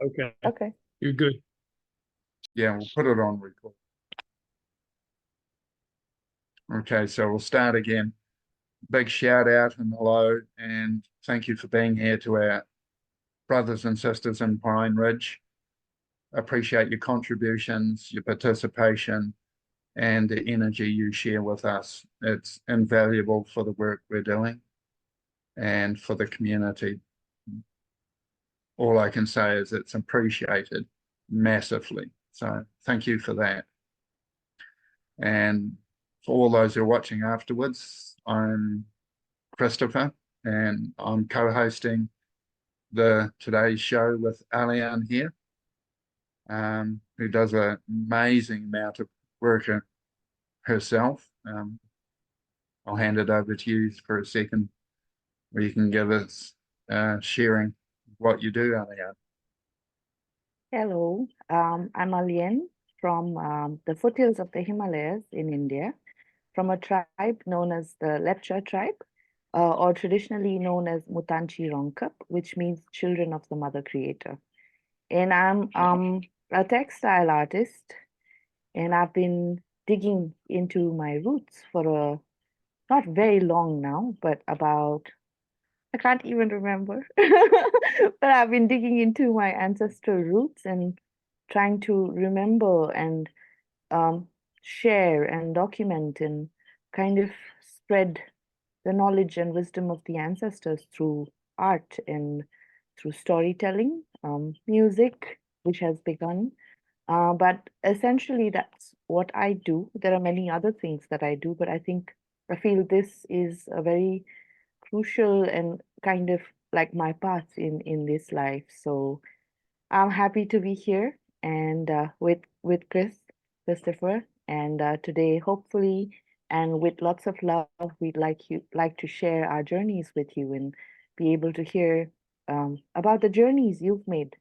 Okay, Okay. you're good. Yeah, we'll put it on record. Okay, so we'll start again. Big shout out and hello, and thank you for being here to our brothers and sisters in Pine Ridge. Appreciate your contributions, your participation, and the energy you share with us. It's invaluable for the work we're doing and for the community. All I can say is it's appreciated massively. So thank you for that. And for all those who are watching afterwards, I'm Christopher, and I'm co-hosting the today's show with Alyen here, who does an amazing amount of work herself. I'll hand it over to you for a second, where you can give us sharing what you do, Alyen. Hello, I'm Alyen from the foothills of the Himalayas in India, from a tribe known as the Lepcha tribe, or traditionally known as Mutanchi Rongkap, which means children of the Mother Creator. And I'm a textile artist, and I've been digging into my roots for a not very long now, but about I can't even remember. But I've been digging into my ancestral roots and trying to remember and um, share and document and kind of spread the knowledge and wisdom of the ancestors through art and through storytelling, music, which has begun. But essentially, that's what I do. There are many other things that I do, but I feel this is a very crucial and kind of like my path in this life. So I'm happy to be here and with Christopher, and today hopefully and with lots of love, we'd like to share our journeys with you and be able to hear about the journeys you've made.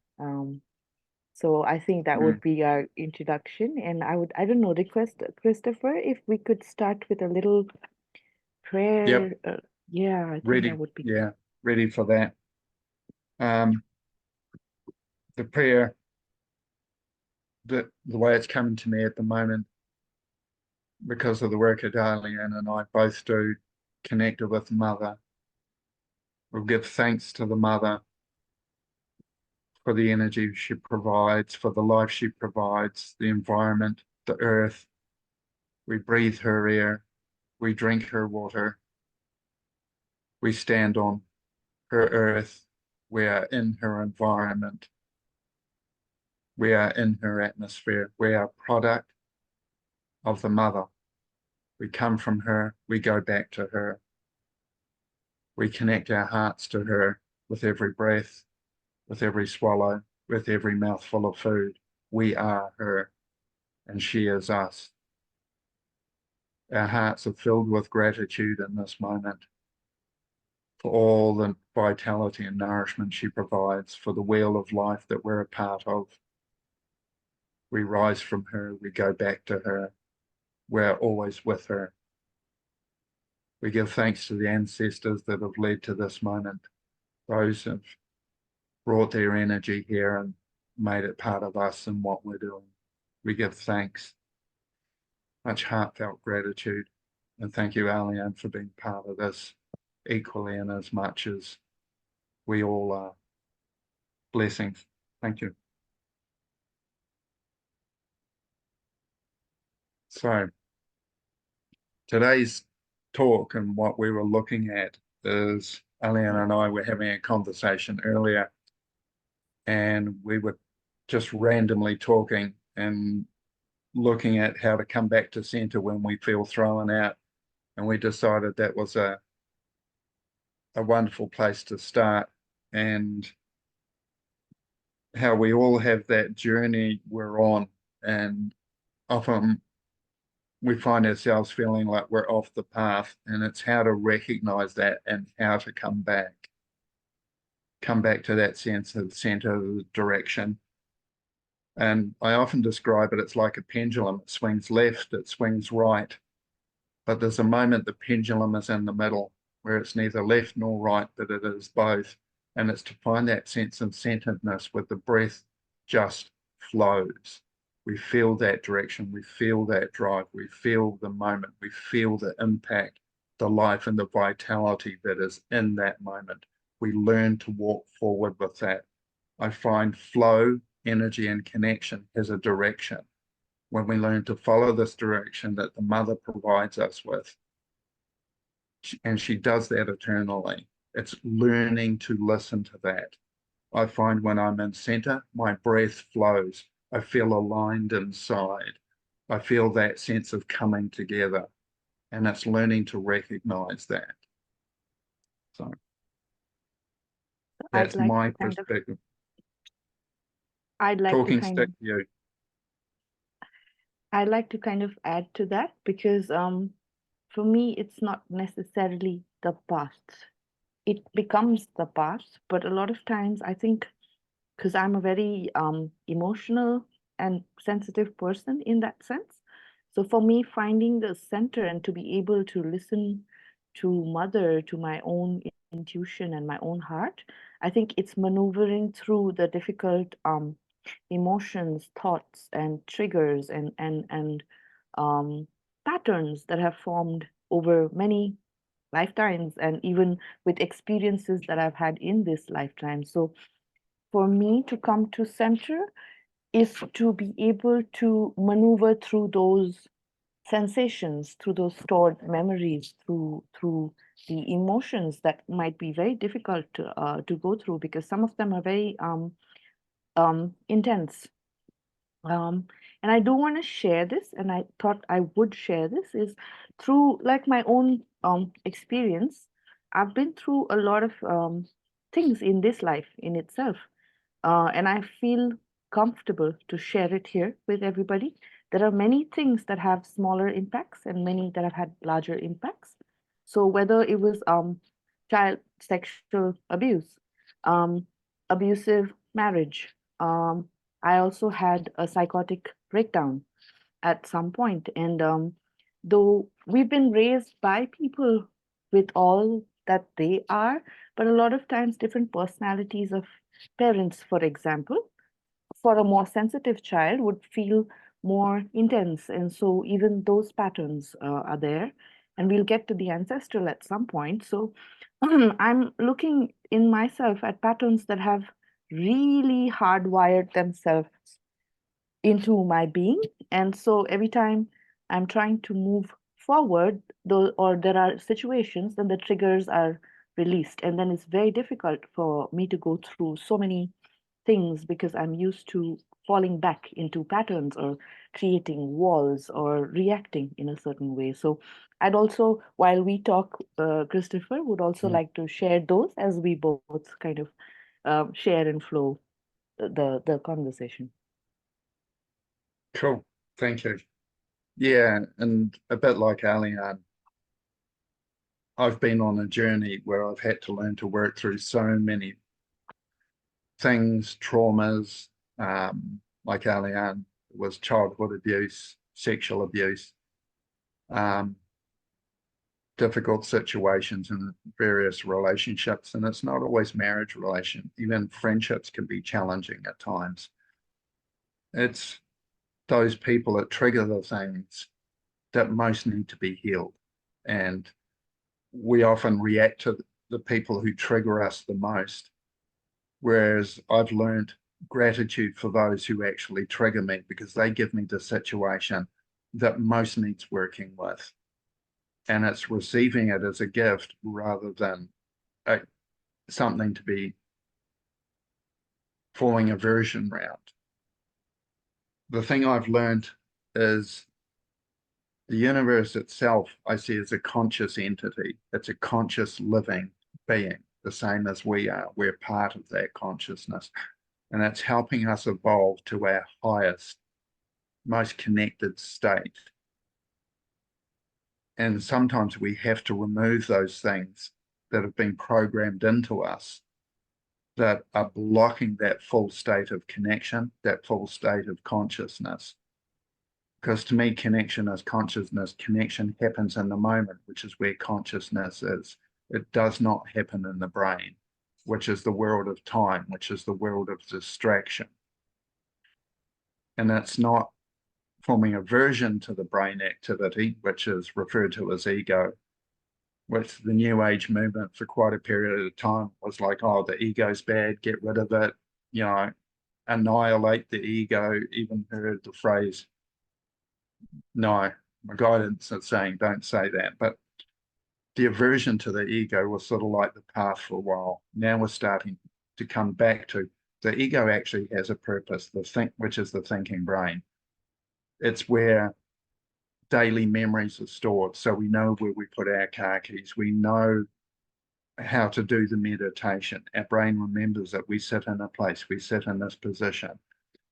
So I think that would Mm. be our introduction, and I don't know, request Christopher if we could start with a little Yep, prayer. Yeah, I think that ready. would be. Yeah, ready for that. Um, the prayer, the way it's coming to me at the moment, because of the work that Alyen and I both do, connected with Mother. We'll give thanks to the Mother for the energy she provides, for the life she provides, the environment, the earth. We breathe her air, we drink her water, we stand on her earth, we are in her environment, we are in her atmosphere, we are a product of the Mother. We come from her, we go back to her. We connect our hearts to her with every breath, with every swallow, with every mouthful of food. We are her, and she is us. Our hearts are filled with gratitude in this moment for all the vitality and nourishment she provides, for the wheel of life that we're a part of. We rise from her, we go back to her, we're always with her. We give thanks to the ancestors that have led to this moment, those who have brought their energy here and made it part of us and what we're doing. We give thanks, much heartfelt gratitude, and thank you, Alyen, for being part of this equally and as much as we all are. Blessings. Thank you. So today's talk and what we were looking at is Alyen and I were having a conversation earlier, and we were just randomly talking and looking at how to come back to center when we feel thrown out. And we decided that was a wonderful place to start, and how we all have that journey we're on. And often we find ourselves feeling like we're off the path, and it's how to recognize that and how to come back to that sense of center, of direction. And I often describe it, it's like a pendulum. It swings left, it swings right, but there's a moment the pendulum is in the middle where it's neither left nor right, but it is both. And it's to find that sense of centeredness where the breath just flows. We feel that direction, we feel that drive, we feel the moment, we feel the impact, the life and the vitality that is in that moment. We learn to walk forward with that. I find flow, energy, and connection has a direction. When we learn to follow this direction that the mother provides us with, and she does that eternally, it's learning to listen to that. I find when I'm in center, my breath flows. I feel aligned inside. I feel that sense of coming together. And it's learning to recognize that. So I'd that's like my to kind of, perspective. I'd like to Talking kind of, stick to you. I'd like to kind of add to that because for me, it's not necessarily the past. It becomes the past, but a lot of times I think because I'm a very emotional and sensitive person in that sense. So for me, finding the center and to be able to listen to mother, to my own intuition and my own heart, I think it's maneuvering through the difficult emotions, thoughts, and triggers and um, patterns that have formed over many lifetimes and even with experiences that I've had in this lifetime. So for me to come to center is to be able to maneuver through those sensations, through those stored memories, through the emotions that might be very difficult to go through because some of them are very intense. Um, and I do want to share this, and I thought I would share this is through like my own experience. I've been through a lot of things in this life in itself. And I feel comfortable to share it here with everybody. There are many things that have smaller impacts and many that have had larger impacts. So whether it was child sexual abuse, um, abusive marriage, I also had a psychotic breakdown at some point. And though we've been raised by people with all that they are, but a lot of times different personalities of parents, for example, for a more sensitive child would feel more intense. And so even those patterns are there. And we'll get to the ancestral at some point. So I'm looking in myself at patterns that have really hardwired themselves into my being. And so every time I'm trying to move forward, though, or there are situations, then the triggers are released. And then it's very difficult for me to go through so many things because I'm used to falling back into patterns or creating walls or reacting in a certain way. So I'd also, while we talk, Christopher, would also Mm. like to share those as we both kind of share and flow the conversation. Cool. Thank you. Yeah, and a bit like Alien, I've been on a journey where I've had to learn to work through so many things, traumas, like Alien was childhood abuse, sexual abuse, um, difficult situations in various relationships. And it's not always marriage relation. Even friendships can be challenging at times. It's those people that trigger the things that most need to be healed. And we often react to the people who trigger us the most. Whereas I've learned gratitude for those who actually trigger me because they give me the situation that most needs working with. And it's receiving it as a gift rather than a, something to be falling aversion around. The thing I've learned is the universe itself, I see as a conscious entity. It's a conscious living being, the same as we are. We're part of that consciousness. And it's helping us evolve to our highest, most connected state. And sometimes we have to remove those things that have been programmed into us that are blocking that full state of connection, that full state of consciousness. Because to me, connection is consciousness. Connection happens in the moment, which is where consciousness is. It does not happen in the brain. which is the world of time, which is the world of distraction. And it's not forming aversion to the brain activity, which is referred to as ego, which the New Age movement for quite a period of time was like, oh, the ego's bad, get rid of it, annihilate the ego. Even heard the phrase, no, my guidance is saying don't say that. But the aversion to the ego was sort of like the path for a while. Now we're starting to come back to the ego actually has a purpose, which is the thinking brain. It's where daily memories are stored. So we know where we put our car keys. We know how to do the meditation. Our brain remembers that we sit in a place, we sit in this position,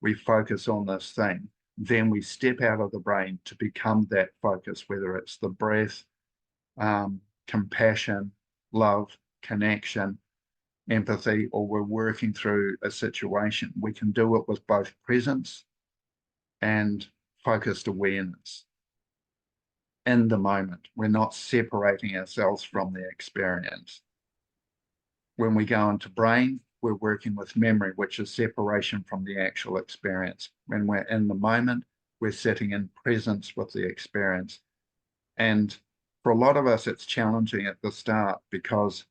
we focus on this thing. Then we step out of the brain to become that focus, whether it's the breath, compassion, love, connection, empathy, or we're working through a situation. We can do it with both presence and focused awareness in the moment. We're not separating ourselves from the experience. When we go into brain, we're working with memory, which is separation from the actual experience. When we're in the moment, we're sitting in presence with the experience. And for a lot of us, it's challenging at the start because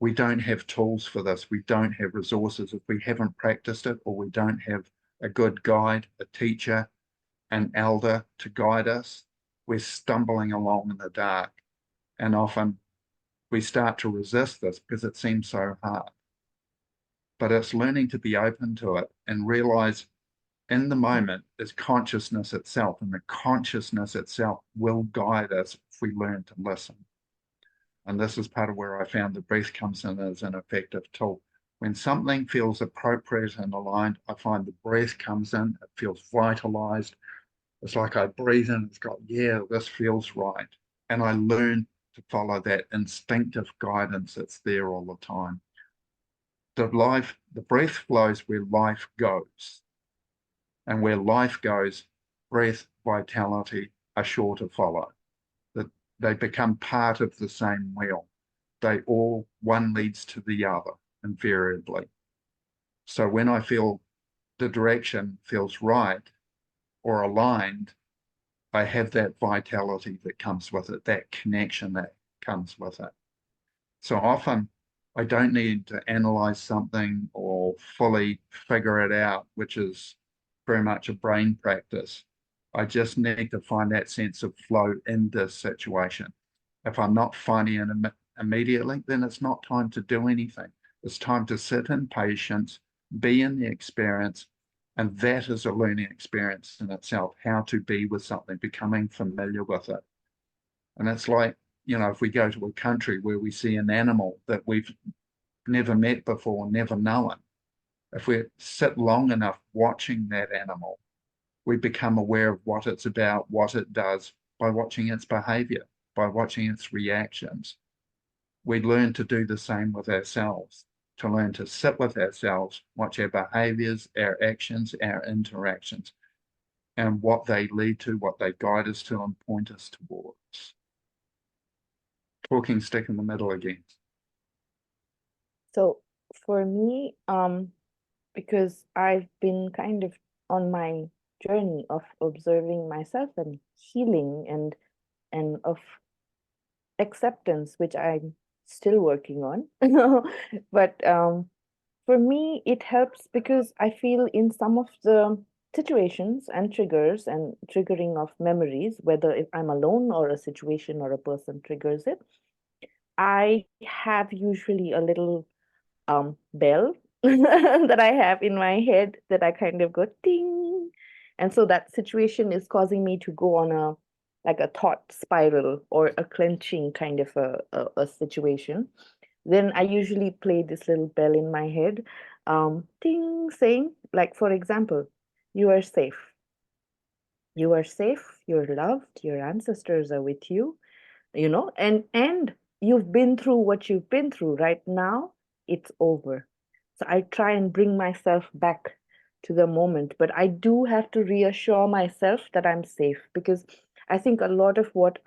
we don't have tools for this. We don't have resources. If we haven't practiced it, or we don't have a good guide, a teacher, an elder to guide us, we're stumbling along in the dark. And often we start to resist this because it seems so hard. But it's learning to be open to it and realize in the moment is consciousness itself, and the consciousness itself will guide us if we learn to listen. And this is part of where I found the breath comes in as an effective tool. When something feels appropriate and aligned, I find the breath comes in, it feels vitalized. It's like I breathe in, it's got, yeah, this feels right. And I learn to follow that instinctive guidance that's there all the time. The breath flows where life goes. And where life goes, breath, vitality are sure to follow. That they become part of the same wheel. One leads to the other invariably. So when I feel the direction feels right or aligned, I have that vitality that comes with it, that connection that comes with it. So often I don't need to analyze something or fully figure it out, which is very much a brain practice. I just need to find that sense of flow in this situation. If I'm not finding it immediately, then it's not time to do anything. It's time to sit in patience, be in the experience, and that is a learning experience in itself, how to be with something, becoming familiar with it. And it's like, if we go to a country where we see an animal that we've never met before, never known, if we sit long enough watching that animal, we become aware of what it's about, what it does by watching its behavior, by watching its reactions. We learn to do the same with ourselves, to learn to sit with ourselves, watch our behaviors, our actions, our interactions, and what they lead to, what they guide us to and point us towards. Talking stick in the middle again. So for me, because I've been kind of on my journey of observing myself and healing and of acceptance, which I'm still working on. But for me, it helps because I feel in some of the situations and triggers and triggering of memories, whether if I'm alone or a situation or a person triggers it, I have usually a little bell that I have in my head that I kind of go ding. And so that situation is causing me to go on a like a thought spiral or a clenching kind of a situation. Then I usually play this little bell in my head, ding, saying, like, for example, you are safe. You are safe, you're loved, your ancestors are with you, and you've been through what you've been through. Right now it's over. So I try and bring myself back to the moment, but I do have to reassure myself that I'm safe, because I think a lot of what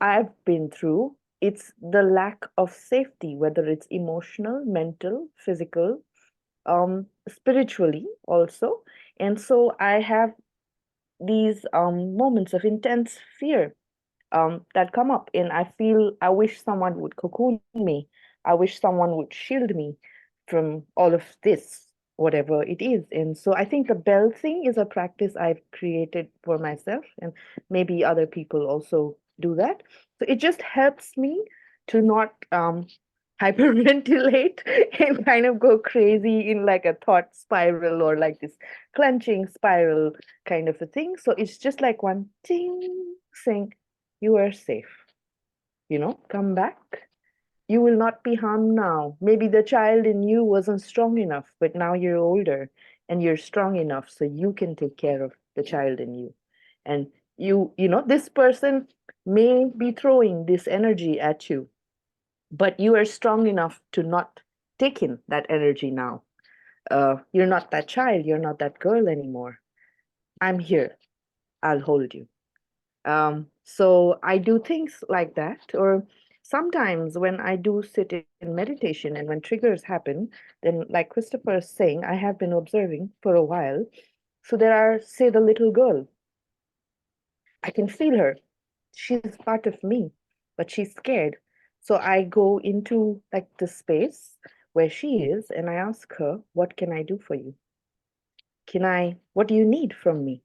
I've been through it's the lack of safety, whether it's emotional, mental, physical, spiritually also. And so I have these moments of intense fear that come up, and I feel I wish someone would cocoon me. I wish someone would shield me from all of this, whatever it is. And so I think the bell thing is a practice I've created for myself, and maybe other people also do that. So it just helps me to not hyperventilate and kind of go crazy in like a thought spiral or like this clenching spiral kind of a thing. So it's just like one ting saying, you are safe, come back. You will not be harmed now. Maybe the child in you wasn't strong enough, but now you're older and you're strong enough so you can take care of the child in you. And this person may be throwing this energy at you, but you are strong enough to not take in that energy now. You're not that child, you're not that girl anymore. I'm here. I'll hold you. So I do things like that, or sometimes when I do sit in meditation and when triggers happen, then like Christopher is saying, I have been observing for a while. So there are, say, the little girl. I can feel her. She's part of me, but she's scared. So I go into like the space where she is and I ask her, what can I do for you? What do you need from me?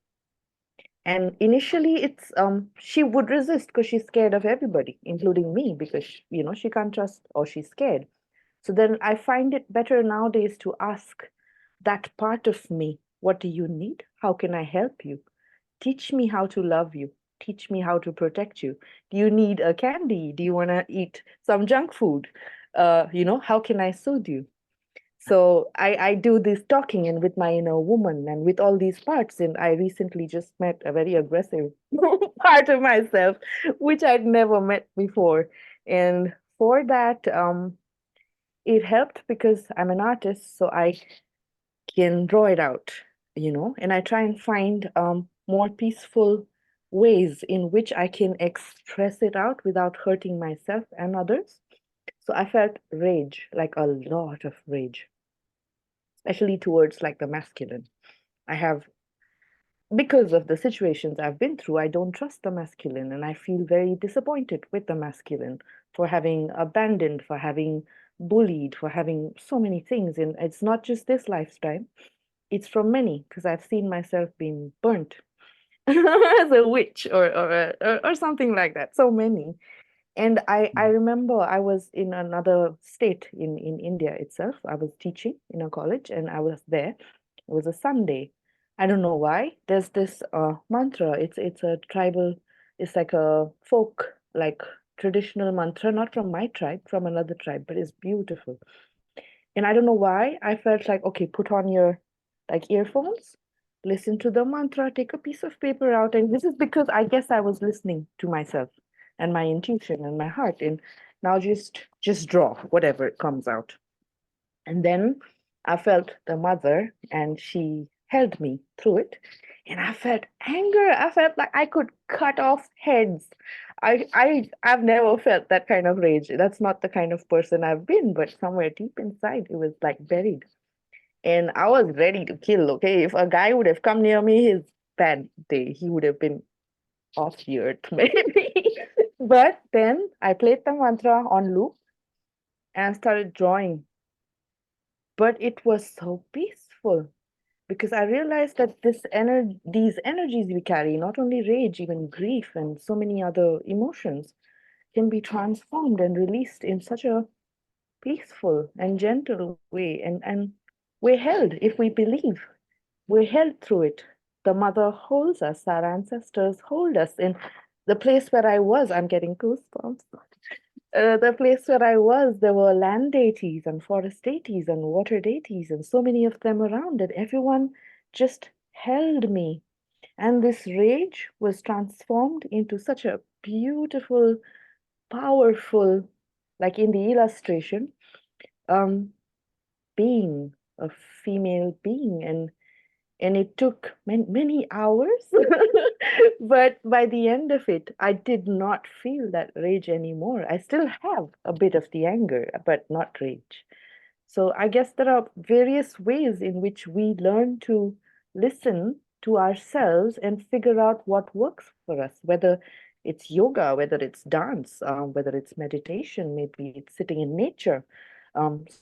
And initially, it's she would resist because she's scared of everybody, including me, because she can't trust or she's scared. So then I find it better nowadays to ask that part of me, what do you need? How can I help you? Teach me how to love you. Teach me how to protect you. Do you need a candy? Do you want to eat some junk food? How can I soothe you? So I do this talking and with my inner woman and with all these parts. And I recently just met a very aggressive part of myself, which I'd never met before. And for that, it helped because I'm an artist, so I can draw it out, and I try and find more peaceful ways in which I can express it out without hurting myself and others. So I felt rage, like a lot of rage, especially towards like the masculine. I have, because of the situations I've been through, I don't trust the masculine, and I feel very disappointed with the masculine for having abandoned, for having bullied, for having so many things. And it's not just this lifetime, it's from many, because I've seen myself being burnt as a witch or something like that. So many. And I remember I was in another state in India itself. I was teaching in a college and I was there. It was a Sunday. I don't know why. There's this mantra. It's a tribal, it's like a folk, like traditional mantra, not from my tribe, from another tribe, but it's beautiful. And I don't know why I felt like, okay, put on your like earphones, listen to the mantra, take a piece of paper out. And this is because I guess I was listening to myself and my intuition and my heart. And now just draw whatever comes out. And then I felt the mother and she held me through it. And I felt anger. I felt like I could cut off heads. I've never felt that kind of rage. That's not the kind of person I've been, but somewhere deep inside it was like buried. And I was ready to kill, okay? If a guy would have come near me, his bad day, he would have been off the earth, maybe. But then I played the mantra on loop and started drawing. But it was so peaceful because I realized that these energies we carry, not only rage, even grief and so many other emotions, can be transformed and released in such a peaceful and gentle way. And we're held if we believe. We're held through it. The mother holds us, our ancestors hold us. In the place where I was, I'm getting goosebumps. The place where I was, there were land deities and forest deities and water deities, and so many of them around, and everyone just held me. And this rage was transformed into such a beautiful, powerful, like in the illustration, um, being, a female being. And and it took many hours. But by the end of it, I did not feel that rage anymore. I still have a bit of the anger, but not rage. So I guess there are various ways in which we learn to listen to ourselves and figure out what works for us, whether it's yoga, whether it's dance, whether it's meditation, maybe it's sitting in nature,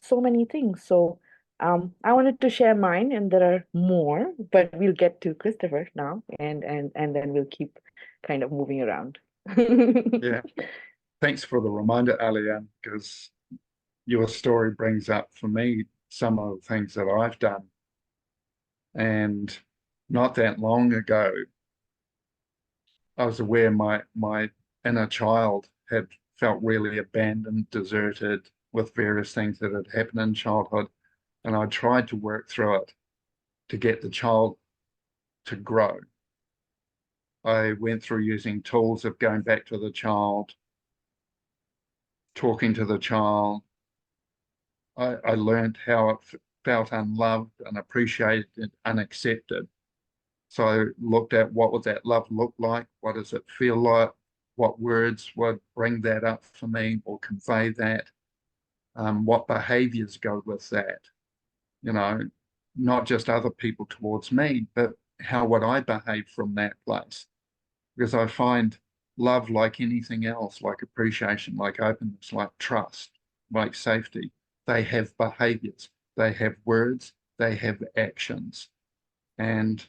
so many things. So I wanted to share mine, and there are more, but we'll get to Christopher now, and then we'll keep kind of moving around. Yeah. Thanks for the reminder, Alien, because your story brings up for me some of the things that I've done. And not that long ago, I was aware my inner child had felt really abandoned, deserted with various things that had happened in childhood. And I tried to work through it to get the child to grow. I went through using tools of going back to the child, talking to the child. I learned how it felt unloved, unappreciated, unaccepted. So I looked at what would that love look like? What does it feel like? What words would bring that up for me or convey that? What behaviors go with that? You know, not just other people towards me, but how would I behave from that place? Because I find love, like anything else, like appreciation, like openness, like trust, like safety, they have behaviors, they have words, they have actions. And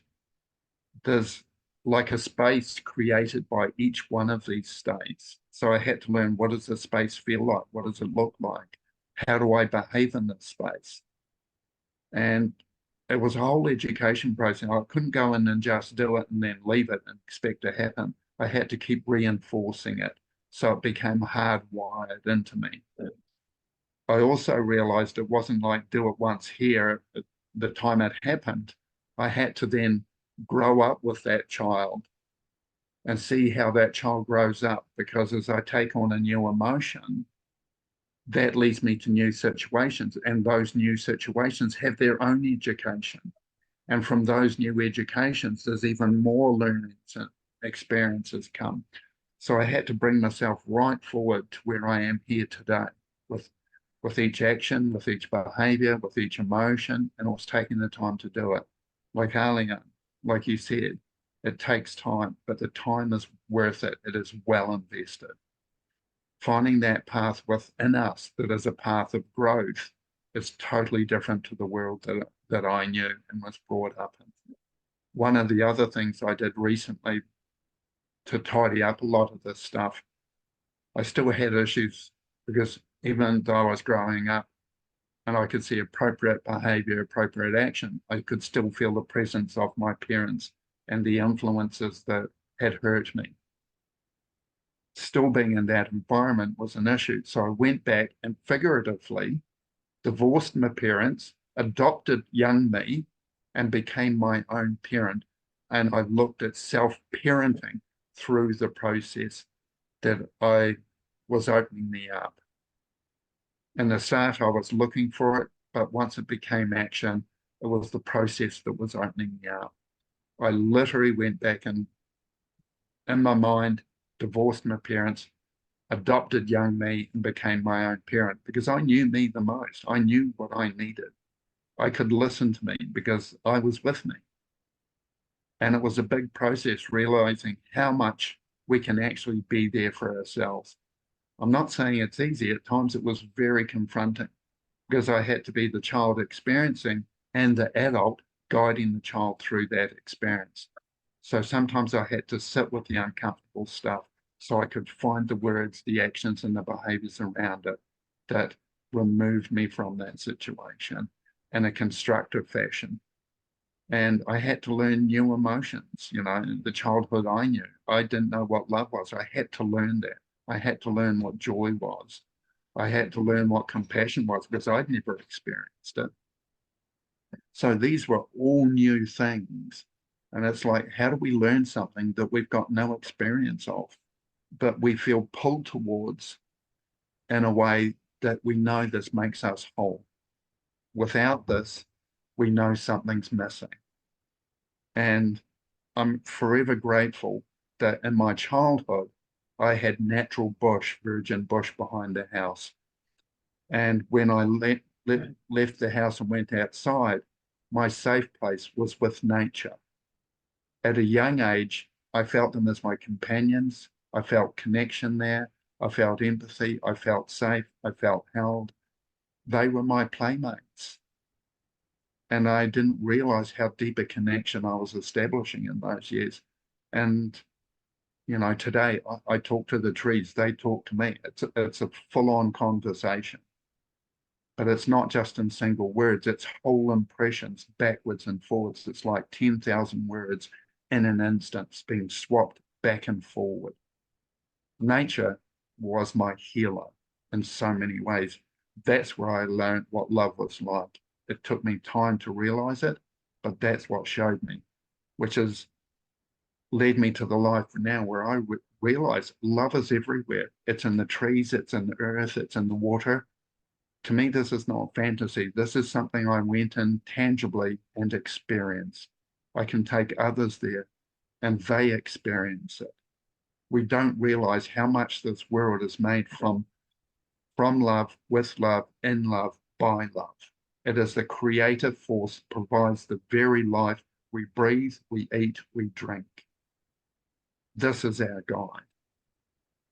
there's like a space created by each one of these states. So I had to learn, what does the space feel like? What does it look like? How do I behave in this space? And it was a whole education process. I couldn't go in and just do it and then leave it and expect to happen. I had to keep reinforcing it. So it became hardwired into me. I also realized it wasn't like do it once here at the time it happened. I had to then grow up with that child and see how that child grows up, because as I take on a new emotion, that leads me to new situations, and those new situations have their own education. And from those new educations, there's even more learnings and experiences come. So I had to bring myself right forward to where I am here today with each action, with each behavior, with each emotion, and I was taking the time to do it. Like Alien, like you said, it takes time, but the time is worth it. It is well invested. Finding that path within us that is a path of growth is totally different to the world that I knew and was brought up in. One of the other things I did recently to tidy up a lot of this stuff, I still had issues because even though I was growing up and I could see appropriate behavior, appropriate action, I could still feel the presence of my parents and the influences that had hurt me. Still being in that environment was an issue. So I went back and figuratively divorced my parents, adopted young me, and became my own parent. And I looked at self-parenting through the process that I was opening me up. In the start, I was looking for it, but once it became action, it was the process that was opening me up. I literally went back and, in my mind, divorced my parents, adopted young me, and became my own parent because I knew me the most. I knew what I needed. I could listen to me because I was with me. And it was a big process realizing how much we can actually be there for ourselves. I'm not saying it's easy. At times it was very confronting because I had to be the child experiencing and the adult guiding the child through that experience. So sometimes I had to sit with the uncomfortable stuff so I could find the words, the actions, and the behaviors around it that removed me from that situation in a constructive fashion. And I had to learn new emotions, the childhood I knew. I didn't know what love was. I had to learn that. I had to learn what joy was. I had to learn what compassion was because I'd never experienced it. So these were all new things. And it's like, how do we learn something that we've got no experience of, but we feel pulled towards in a way that we know this makes us whole? Without this, we know something's missing. And I'm forever grateful that in my childhood, I had natural bush, virgin bush behind the house. And when I left the house and went outside, my safe place was with nature. At a young age, I felt them as my companions. I felt connection there. I felt empathy. I felt safe. I felt held. They were my playmates. And I didn't realize how deep a connection I was establishing in those years. And, today I talk to the trees, they talk to me. It's a full-on conversation. But it's not just in single words, it's whole impressions backwards and forwards. It's like 10,000 words in an instance being swapped back and forward. Nature was my healer in so many ways. That's where I learned what love was like. It took me time to realize it, but that's what showed me, which has led me to the life now where I realize love is everywhere. It's in the trees, it's in the earth, it's in the water. To me, this is not fantasy. This is something I went in tangibly and experienced. I can take others there and they experience it. We don't realize how much this world is made from love, with love, in love, by love. It is the creative force that provides the very life we breathe, we eat, we drink. This is our guide.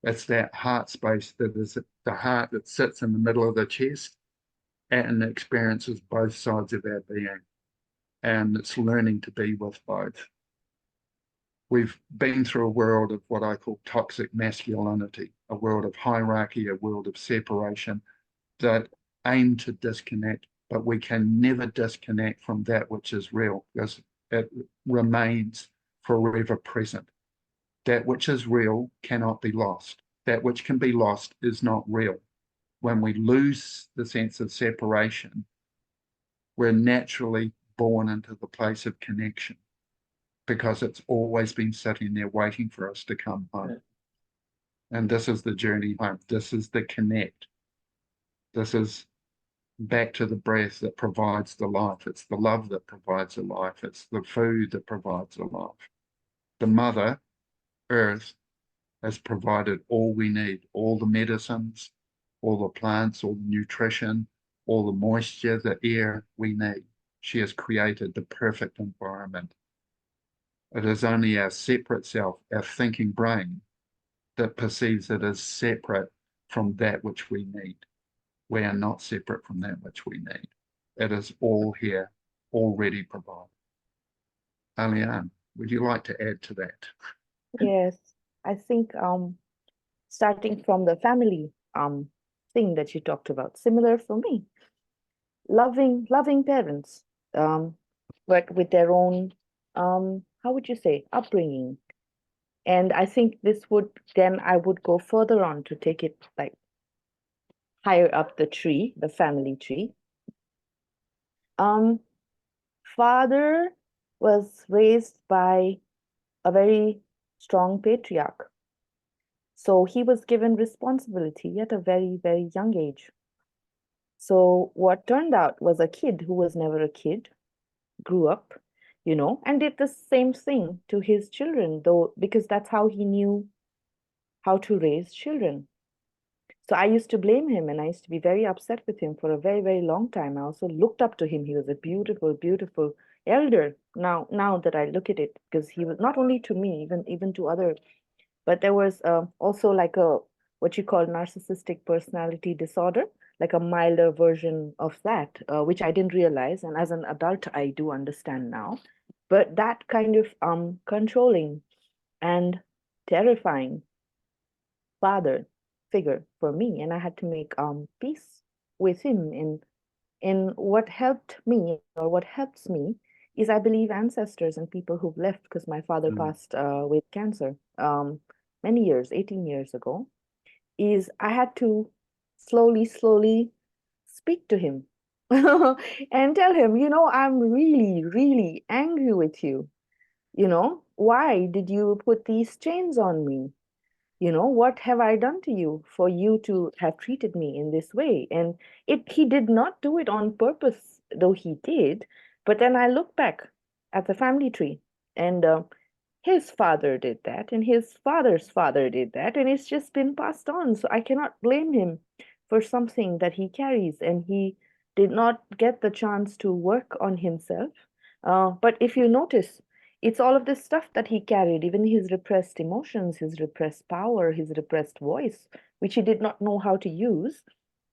It's that heart space that is the heart that sits in the middle of the chest and experiences both sides of our being. And it's learning to be with both. We've been through a world of what I call toxic masculinity, a world of hierarchy, a world of separation that aim to disconnect, but we can never disconnect from that which is real because it remains forever present. That which is real cannot be lost. That which can be lost is not real. When we lose the sense of separation, we're naturally born into the place of connection because it's always been sitting there waiting for us to come home. And this is the journey home. This is the connect. This is back to the breath that provides the life. It's the love that provides the life. It's the food that provides the life. The Mother Earth has provided all we need, all the medicines, all the plants, all the nutrition, all the moisture, the air we need. She has created the perfect environment. It is only our separate self, our thinking brain, that perceives it as separate from that which we need. We are not separate from that which we need. It is all here, already provided. Alyen, would you like to add to that? Yes, I think starting from the family thing that you talked about, similar for me. Loving parents, but with their own how would you say, upbringing. And I think this would then I would go further on to take it like higher up the tree, the family tree. Um, Father was raised by a very strong patriarch. So he was given responsibility at a very, very young age. So what turned out was a kid who was never a kid, grew up, and did the same thing to his children, though, because that's how he knew how to raise children. So I used to blame him and I used to be very upset with him for a very, very long time. I also looked up to him. He was a beautiful, beautiful elder. Now that I look at it, because he was not only to me, even to other, but there was also like a what you call narcissistic personality disorder, like a milder version of that, which I didn't realize. And as an adult, I do understand now. But that kind of controlling and terrifying father figure for me, and I had to make peace with him. In what helped me or what helps me is I believe ancestors and people who've left, because my father passed with cancer many years, 18 years ago, is I had to slowly speak to him and tell him, I'm really, really angry with you. Why did you put these chains on me? What have I done to you for you to have treated me in this way? And he did not do it on purpose, though he did. But then I look back at the family tree And his father did that, and his father's father did that, and it's just been passed on. So I cannot blame him for something that he carries, and he did not get the chance to work on himself. But if you notice, it's all of this stuff that he carried, even his repressed emotions, his repressed power, his repressed voice, which he did not know how to use,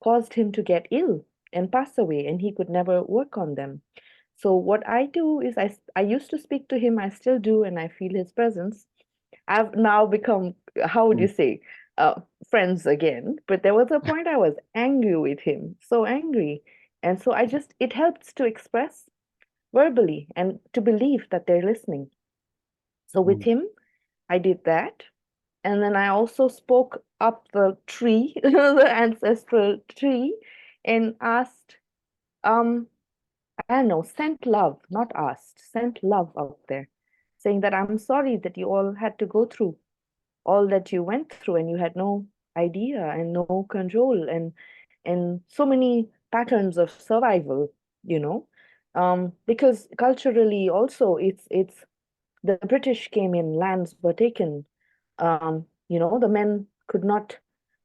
caused him to get ill and pass away, and he could never work on them. So what I do is I used to speak to him, I still do, and I feel his presence. I've now become, how would you Mm. say, uh, friends again. But there was a point I was angry with him, so angry. And so it helps to express verbally and to believe that they're listening. So with Mm. him, I did that. And then I also spoke up the tree, the ancestral tree, and asked, um, I don't know, sent love, not asked, sent love out there, saying that I'm sorry that you all had to go through all that you went through and you had no idea and no control and so many patterns of survival, you know. Because culturally also it's the British came in, lands were taken. The men could not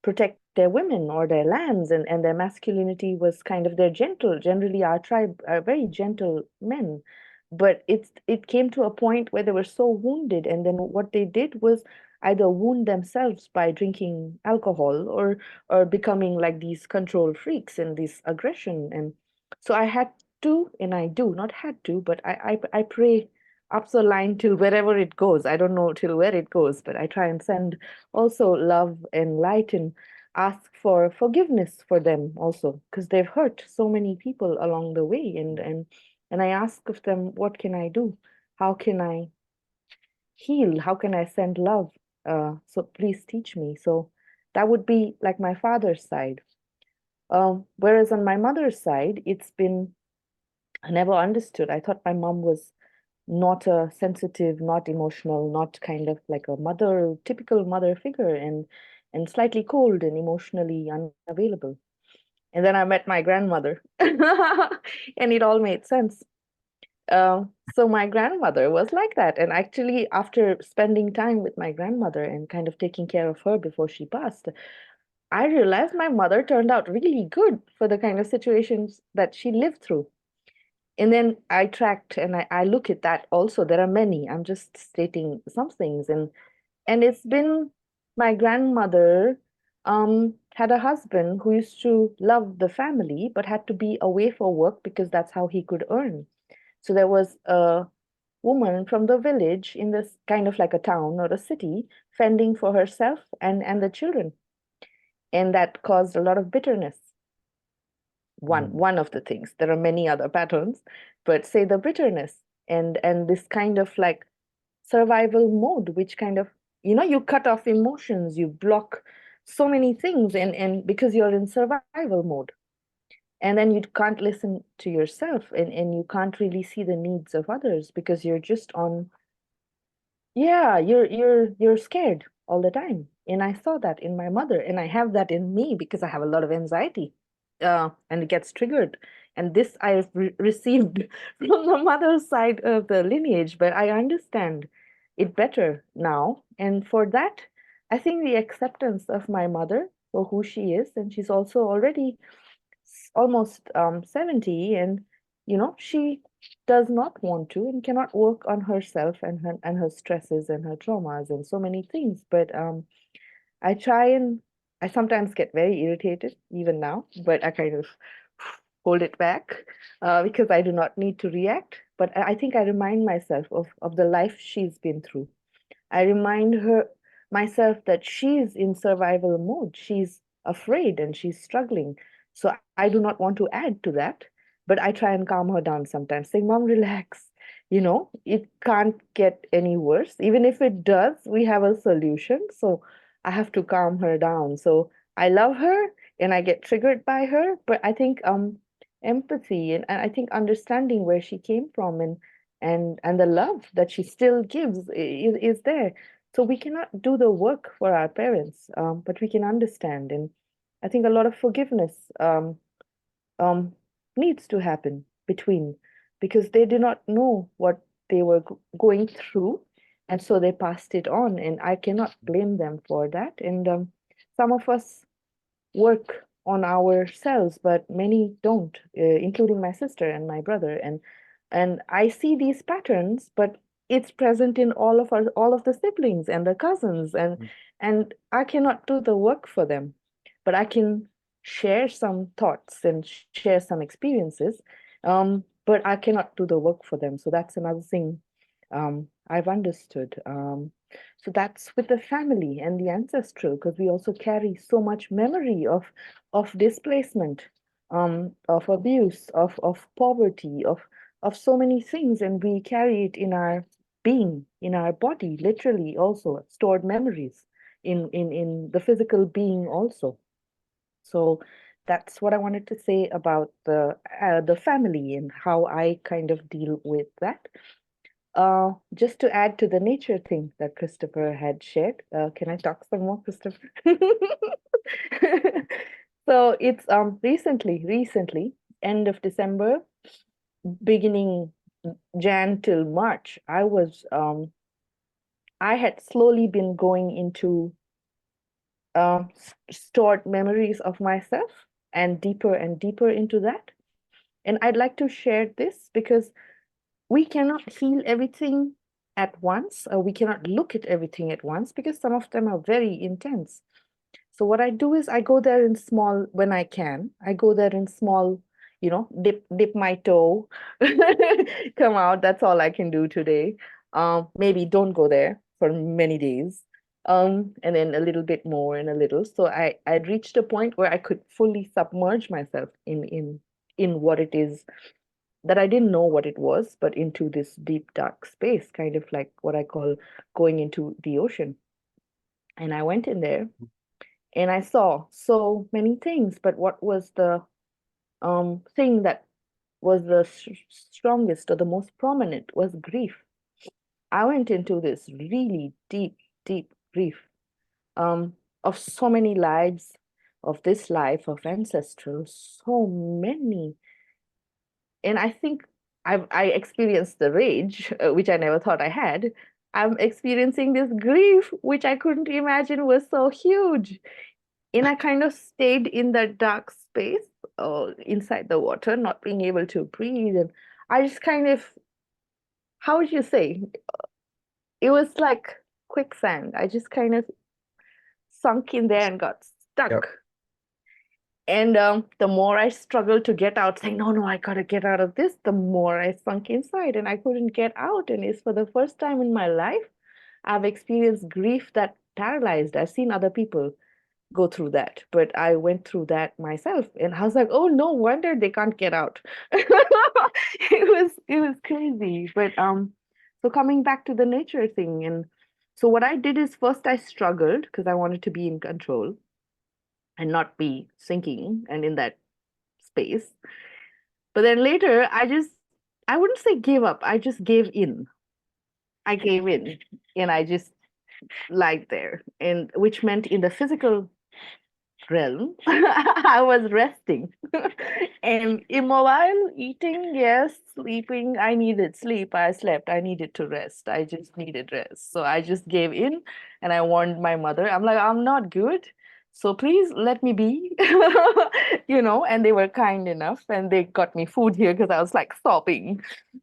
protect their women or their lands, and their masculinity was kind of their gentle. Generally, our tribe are very gentle men, but it came to a point where they were so wounded, and then what they did was either wound themselves by drinking alcohol or becoming like these control freaks and this aggression. And so I had to, and I do not had to, but I pray up the line till wherever it goes. I don't know till where it goes, but I try and send also love and light and ask for forgiveness for them also, because they've hurt so many people along the way. And I ask of them, what can I do? How can I heal? How can I send love? So please teach me. So that would be like my father's side. Whereas on my mother's side, it's been I never understood. I thought my mom was not a sensitive, not emotional, not kind of like a mother, typical mother figure, and slightly cold and emotionally unavailable. And then I met my grandmother, and it all made sense. So my grandmother was like that, and actually, after spending time with my grandmother and kind of taking care of her before she passed, I realized my mother turned out really good for the kind of situations that she lived through. And then I tracked and I look at that also. There are many. I'm just stating some things. And it's been my grandmother had a husband who used to love the family but had to be away for work because that's how he could earn. So there was a woman from the village in this kind of like a town or a city fending for herself and the children. And that caused a lot of bitterness. Mm. One of the things. There are many other patterns, but say the bitterness and this kind of like survival mode, which kind of, you cut off emotions, you block so many things, and because you're in survival mode, and then you can't listen to yourself, and you can't really see the needs of others because you're just on. Yeah, you're scared all the time. And I saw that in my mother, and I have that in me because I have a lot of anxiety. And it gets triggered. And this I've received from the mother's side of the lineage, but I understand it better now. And for that, I think the acceptance of my mother for who she is, and she's also already almost 70, and she does not want to and cannot work on herself and her stresses and her traumas and so many things. But I try, and I sometimes get very irritated even now, but I kind of hold it back because I do not need to react. But I think I remind myself of the life she's been through. I remind her myself that she's in survival mode. She's afraid and she's struggling. So I do not want to add to that, but I try and calm her down sometimes, saying, Mom, relax. It can't get any worse. Even if it does, we have a solution. So I have to calm her down. So I love her and I get triggered by her, but I think empathy and I think understanding where she came from and the love that she still gives is there. So we cannot do the work for our parents, but we can understand. And I think a lot of forgiveness um, needs to happen between, because they do not know what they were going through, and so they passed it on, and I cannot blame them for that. And some of us work on ourselves, but many don't, including my sister and my brother. And I see these patterns, but it's present in all of the siblings and the cousins, and I cannot do the work for them, but I can share some thoughts and share some experiences. But I cannot do the work for them. So that's another thing I've understood. So that's with the family and the ancestral, because we also carry so much memory of displacement, of abuse, of poverty, of so many things, and we carry it in our being, in our body, literally also stored memories in the physical being also. So that's what I wanted to say about the family and how I kind of deal with that. Just to add to the nature thing that Christopher had shared, can I talk some more, Christopher? So it's recently, end of December, beginning Jan till March, I had slowly been going into stored memories of myself and deeper into that. And I'd like to share this because we cannot heal everything at once, or we cannot look at everything at once because some of them are very intense. So what I do is I go there in small when I can. I go there in small, dip my toe, come out. That's all I can do today. Maybe don't go there for many days. And then a little bit more and a little. So I'd reached a point where I could fully submerge myself in what it is that I didn't know what it was, but into this deep, dark space, kind of like what I call going into the ocean. And I went in there and I saw so many things, but what was the thing that was the strongest or the most prominent was grief. I went into this really deep, deep grief of so many lives, of this life, of ancestral, so many. And I think I experienced the rage, which I never thought I had. I'm experiencing this grief, which I couldn't imagine was so huge. And I kind of stayed in that dark space, inside the water, not being able to breathe. And I just kind of, how would you say? It was like quicksand. I just kind of sunk in there and got stuck. Yep. And the more I struggled to get out, saying, no, I gotta get out of this, the more I sunk inside and I couldn't get out. And it's for the first time in my life, I've experienced grief that paralyzed. I've seen other people go through that, but I went through that myself. And I was like, oh, no wonder they can't get out. It was crazy. But so coming back to the nature thing, and so what I did is first I struggled because I wanted to be in control and not be sinking and in that space. But then later, I wouldn't say give up, I just gave in. I gave in and I just lied there, and which meant in the physical realm, I was resting and immobile, eating, yes, sleeping. I needed sleep. I slept. I needed to rest. I just needed rest. So I just gave in and I warned my mother. I'm like, I'm not good. So please let me be, and they were kind enough and they got me food here because I was like sobbing,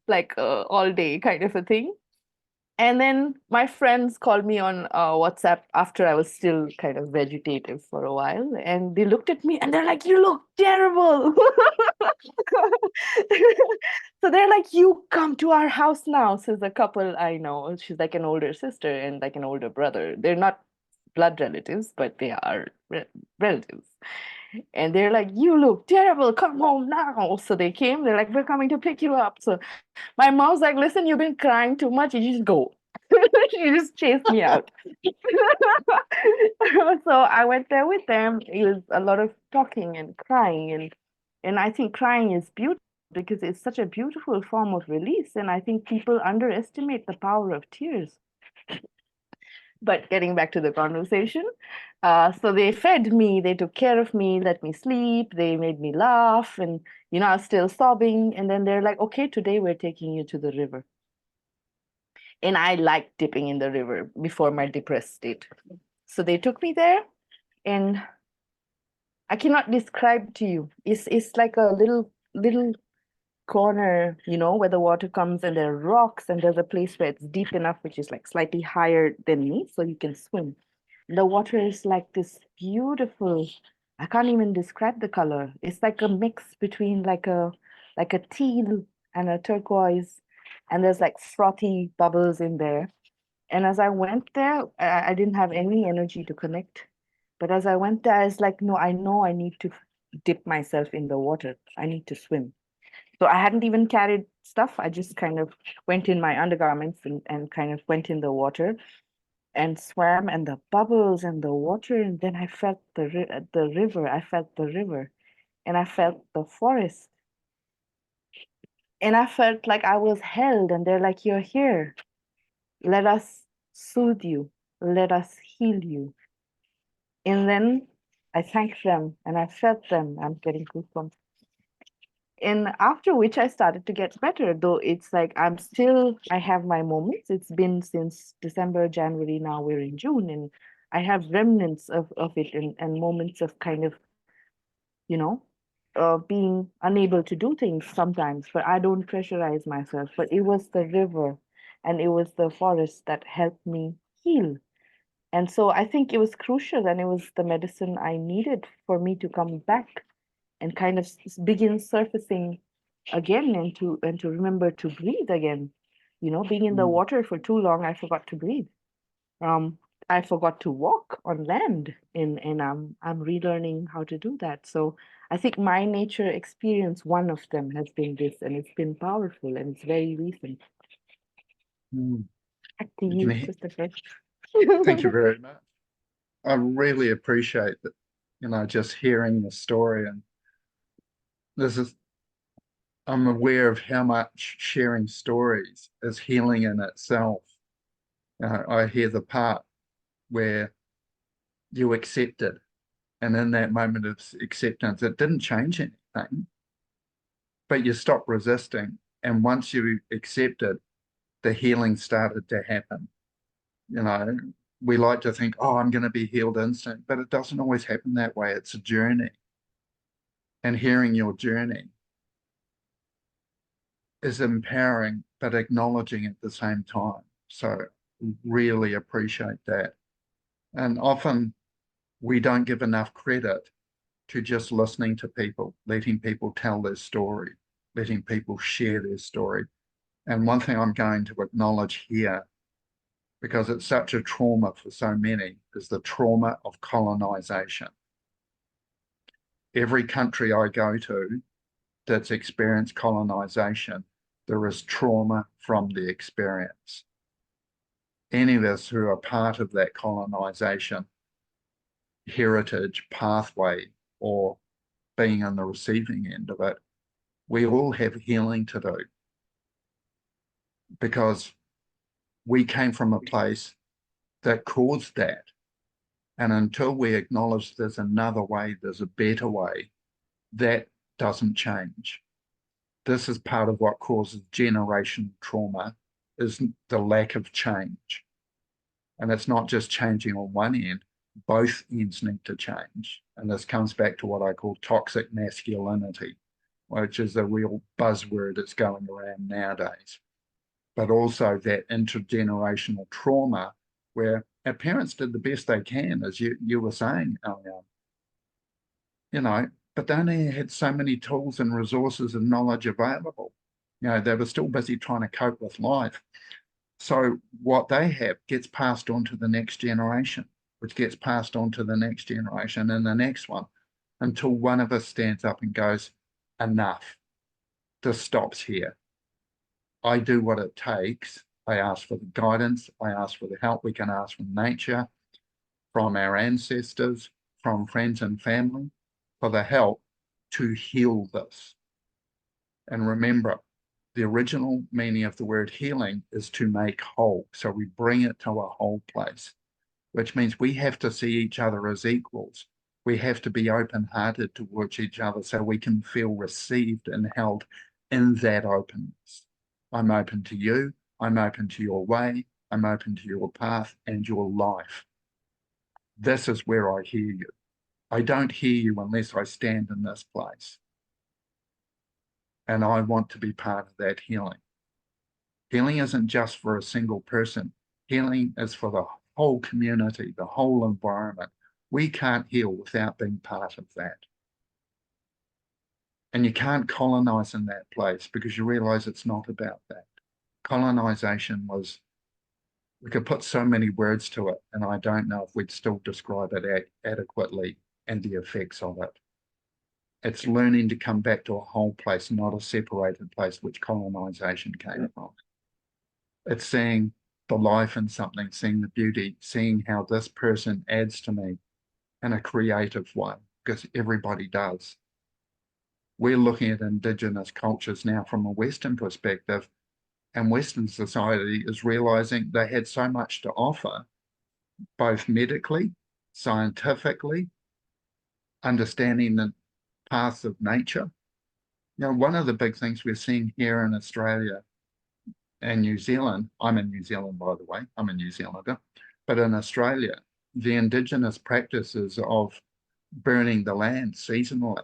like all day kind of a thing. And then my friends called me on WhatsApp after I was still kind of vegetative for a while. And they looked at me and they're like, you look terrible. So they're like, you come to our house now. Says a couple I know. She's like an older sister and like an older brother. They're not blood relatives, but they are relatives. And they're like, you look terrible. Come home now. So they came. They're like, we're coming to pick you up. So my mom's like, listen, you've been crying too much. You just go. She just chased me out. So I went there with them. It was a lot of talking and crying. And I think crying is beautiful because it's such a beautiful form of release. And I think people underestimate the power of tears. But getting back to the conversation, so they fed me, they took care of me, let me sleep, they made me laugh, and I was still sobbing. And then they're like, okay, today we're taking you to the river. And I liked dipping in the river before my depressed state. So they took me there, and I cannot describe to you. It's like a little corner, where the water comes and there are rocks, and there's a place where it's deep enough, which is like slightly higher than me, so you can swim. The water is like this beautiful, I can't even describe the color. It's like a mix between like a teal and a turquoise, and there's like frothy bubbles in there. And as I went there, I didn't have any energy to connect. But as I went there, I was like, no, I know I need to dip myself in the water. I need to swim. So I hadn't even carried stuff. I just kind of went in my undergarments and kind of went in the water and swam, and the bubbles and the water. And then I felt the river. I felt the river, and I felt the forest. And I felt like I was held, and they're like, you're here. Let us soothe you. Let us heal you. And then I thanked them and I felt them. I'm getting goosebumps. And after which I started to get better, though it's like I have my moments. It's been since December, January, now we're in June, and I have remnants of it, and moments of kind of, you know, being unable to do things sometimes, but I don't pressurize myself. But it was the river and it was the forest that helped me heal. And so I think it was crucial, and it was the medicine I needed for me to come back and kind of begin surfacing again, and to remember to breathe again. Being in the water for too long, I forgot to breathe. Um, I forgot to walk on land, and I'm relearning how to do that. So I think my nature experience, one of them has been this, and it's been powerful, and it's very recent. Mm. Back to You can you, Christopher. Thank you very much. I really appreciate that, just hearing the story. And this is, I'm aware of how much sharing stories is healing in itself. I hear the part where you accepted, and in that moment of acceptance, it didn't change anything, but you stopped resisting. And once you accepted, the healing started to happen. You know, we like to think, oh, I'm going to be healed instant, but it doesn't always happen that way. It's a journey. And hearing your journey is empowering, but acknowledging at the same time. So really appreciate that. And often we don't give enough credit to just listening to people, letting people tell their story, letting people share their story. And one thing I'm going to acknowledge here, because it's such a trauma for so many, is the trauma of colonization. Every country I go to that's experienced colonization, there is trauma from the experience. Any of us who are part of that colonization heritage pathway, or being on the receiving end of it, we all have healing to do, because we came from a place that caused that. And until we acknowledge there's another way, there's a better way, that doesn't change. This is part of what causes generational trauma, is the lack of change. And it's not just changing on one end, both ends need to change. And this comes back to what I call toxic masculinity, which is a real buzzword that's going around nowadays. But also that intergenerational trauma where our parents did the best they can, as you were saying, but they only had so many tools and resources and knowledge available. They were still busy trying to cope with life. So what they have gets passed on to the next generation, which gets passed on to the next generation and the next one, until one of us stands up and goes, enough. This stops here. I do what it takes. I ask for the guidance. I ask for the help we can ask from nature, from our ancestors, from friends and family, for the help to heal this. And remember, the original meaning of the word healing is to make whole. So we bring it to a whole place, which means we have to see each other as equals. We have to be open-hearted towards each other so we can feel received and held in that openness. I'm open to you. I'm open to your way. I'm open to your path and your life. This is where I hear you. I don't hear you unless I stand in this place. And I want to be part of that healing. Healing isn't just for a single person. Healing is for the whole community, the whole environment. We can't heal without being part of that. And you can't colonize in that place because you realize it's not about that. Colonization was, we could put so many words to it, and I don't know if we'd still describe it adequately and the effects of it. It's learning to come back to a whole place, not a separated place, which colonization came from. It's seeing the life in something, seeing the beauty, seeing how this person adds to me in a creative way, because everybody does. We're looking at Indigenous cultures now from a Western perspective, and Western society is realizing they had so much to offer, both medically, scientifically, understanding the paths of nature. You know, one of the big things we're seeing here in Australia and New Zealand, I'm in New Zealand, by the way, I'm a New Zealander, but in Australia, the Indigenous practices of burning the land seasonally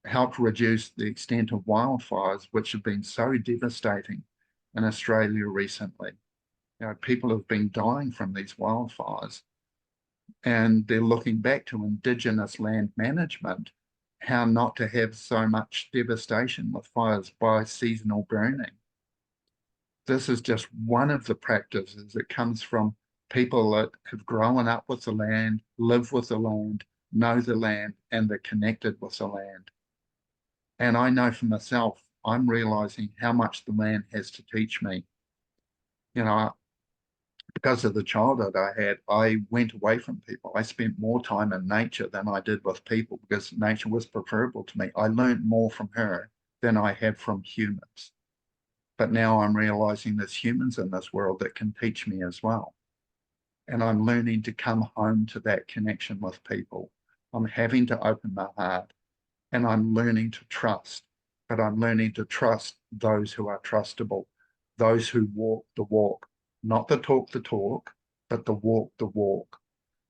helped reduce the extent of wildfires, which have been so devastating in Australia recently. You know, people have been dying from these wildfires, and they're looking back to Indigenous land management, how not to have so much devastation with fires by seasonal burning. This is just one of the practices that comes from people that have grown up with the land, live with the land, know the land, and they're connected with the land. And I know for myself, I'm realizing how much the land has to teach me. You know, because of the childhood I had, I went away from people. I spent more time in nature than I did with people because nature was preferable to me. I learned more from her than I have from humans. But now I'm realizing there's humans in this world that can teach me as well. And I'm learning to come home to that connection with people. I'm having to open my heart, and I'm learning to trust, but I'm learning to trust those who are trustable, those who walk the walk, not the talk, but the walk.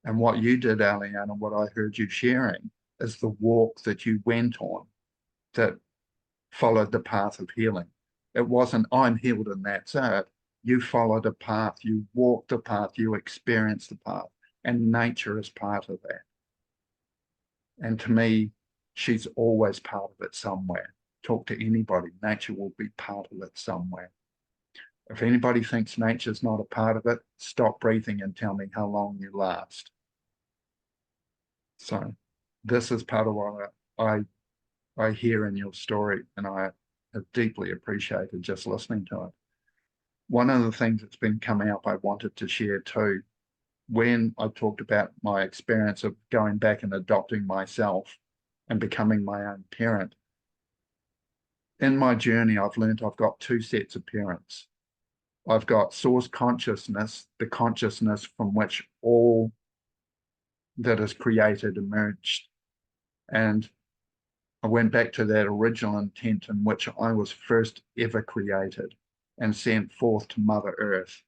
And what you did, Alyen, and what I heard you sharing is the walk that you went on that followed the path of healing. It wasn't, I'm healed and that's it. You followed a path, you walked the path, you experienced the path, and nature is part of that. And to me, she's always part of it somewhere. Talk to anybody, nature will be part of it somewhere. If anybody thinks nature's not a part of it, stop breathing and tell me how long you last. So this is part of what I hear in your story, and I have deeply appreciated just listening to it. One of the things that's been coming up I wanted to share too, when I talked about my experience of going back and adopting myself and becoming my own parent, in my journey, I've learned I've got two sets of parents. I've got source consciousness, the consciousness from which all that is created emerged. And I went back to that original intent in which I was first ever created and sent forth to Mother Earth.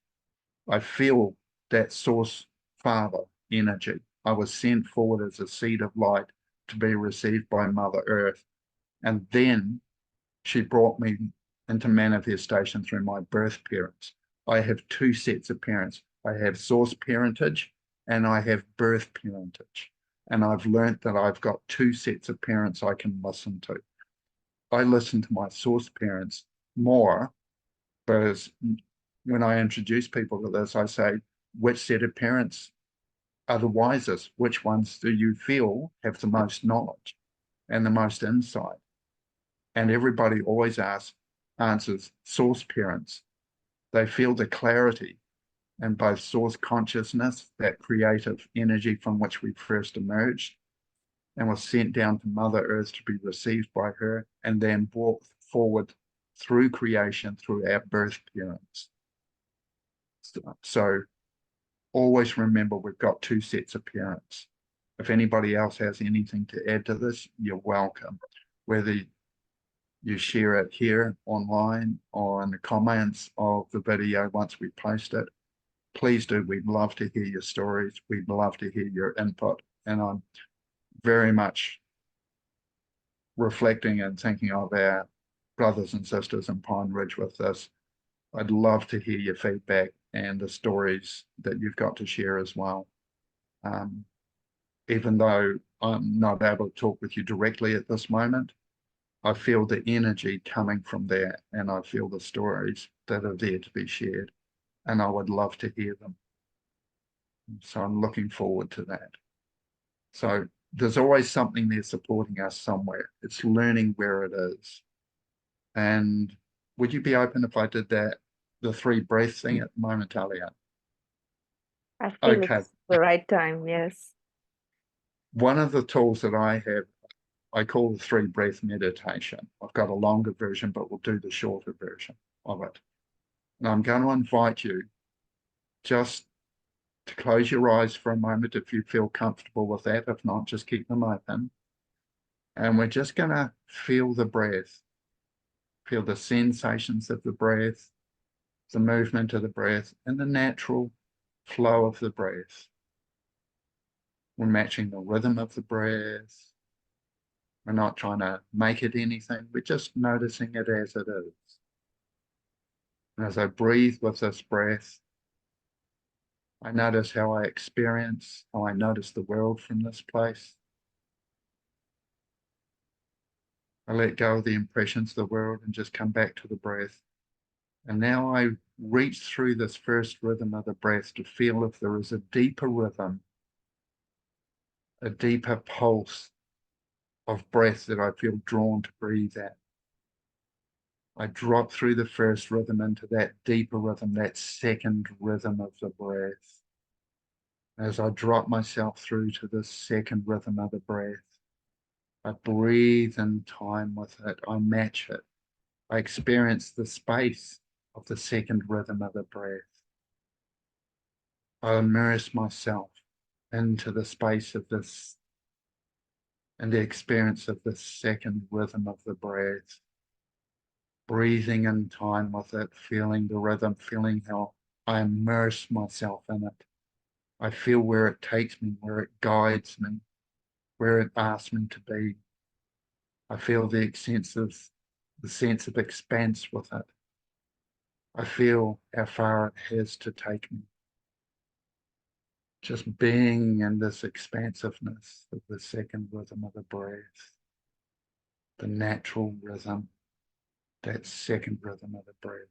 I feel that source father energy. I was sent forward as a seed of light to be received by Mother Earth. And then she brought me into manifestation through my birth parents. I have two sets of parents. I have source parentage and I have birth parentage. And I've learned that I've got two sets of parents I can listen to. I listen to my source parents more, because when I introduce people to this, I say, which set of parents are the wisest? Which ones do you feel have the most knowledge and the most insight? And everybody always answers source parents. They feel the clarity in both source consciousness, that creative energy from which we first emerged, and was sent down to Mother Earth to be received by her, and then brought forward through creation through our birth parents. So always remember we've got two sets of parents. If anybody else has anything to add to this, you're welcome. Whether you share it here online or in the comments of the video once we post it. Please do. We'd love to hear your stories. We'd love to hear your input. And I'm very much reflecting and thinking of our brothers and sisters in Pine Ridge with this. I'd love to hear your feedback and the stories that you've got to share as well. Even though I'm not able to talk with you directly at this moment, I feel the energy coming from there, and I feel the stories that are there to be shared, and I would love to hear them. So I'm looking forward to that. So there's always something there supporting us somewhere. It's learning where it is. And would you be open if I did that, the 3 breath thing at the moment, Talia? I feel Okay. it's the right time, yes. One of the tools that I have, I call the 3 breath meditation. I've got a longer version, but we'll do the shorter version of it. And I'm going to invite you just to close your eyes for a moment if you feel comfortable with that. If not, just keep them open. And we're just going to feel the breath, feel the sensations of the breath, the movement of the breath, and the natural flow of the breath. We're matching the rhythm of the breath. We're not trying to make it anything. We're just noticing it as it is. And as I breathe with this breath, I notice how I experience, how I notice the world from this place. I let go of the impressions of the world and just come back to the breath. And now I reach through this first rhythm of the breath to feel if there is a deeper rhythm, a deeper pulse of breath that I feel drawn to breathe at. I drop through the first rhythm into that deeper rhythm, that second rhythm of the breath. As I drop myself through to the second rhythm of the breath, I breathe in time with it. I match it. I experience the space of the second rhythm of the breath. I immerse myself into the space of this and the experience of the second rhythm of the breath. Breathing in time with it, feeling the rhythm, feeling how I immerse myself in it. I feel where it takes me, where it guides me, where it asks me to be. I feel the sense of expanse with it. I feel how far it has to take me. Just being in this expansiveness of the second rhythm of the breath, the natural rhythm, that second rhythm of the breath.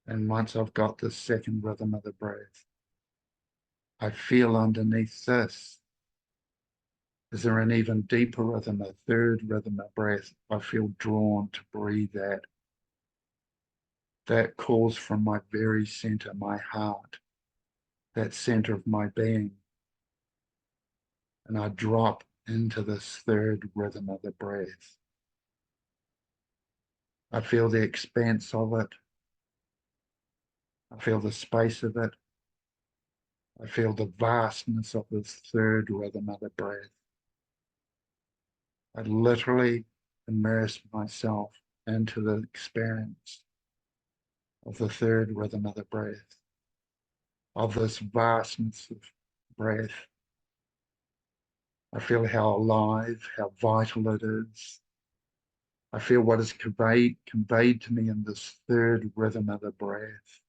And once I've got the second rhythm of the breath, I feel underneath this, is there an even deeper rhythm, a third rhythm of breath? I feel drawn to breathe that. That calls from my very center, my heart, that center of my being. And I drop into this third rhythm of the breath. I feel the expanse of it. I feel the space of it. I feel the vastness of this third rhythm of the breath. I literally immerse myself into the experience of the third rhythm of the breath, of this vastness of breath. I feel how alive, how vital it is. I feel what is conveyed to me in this third rhythm of the breath.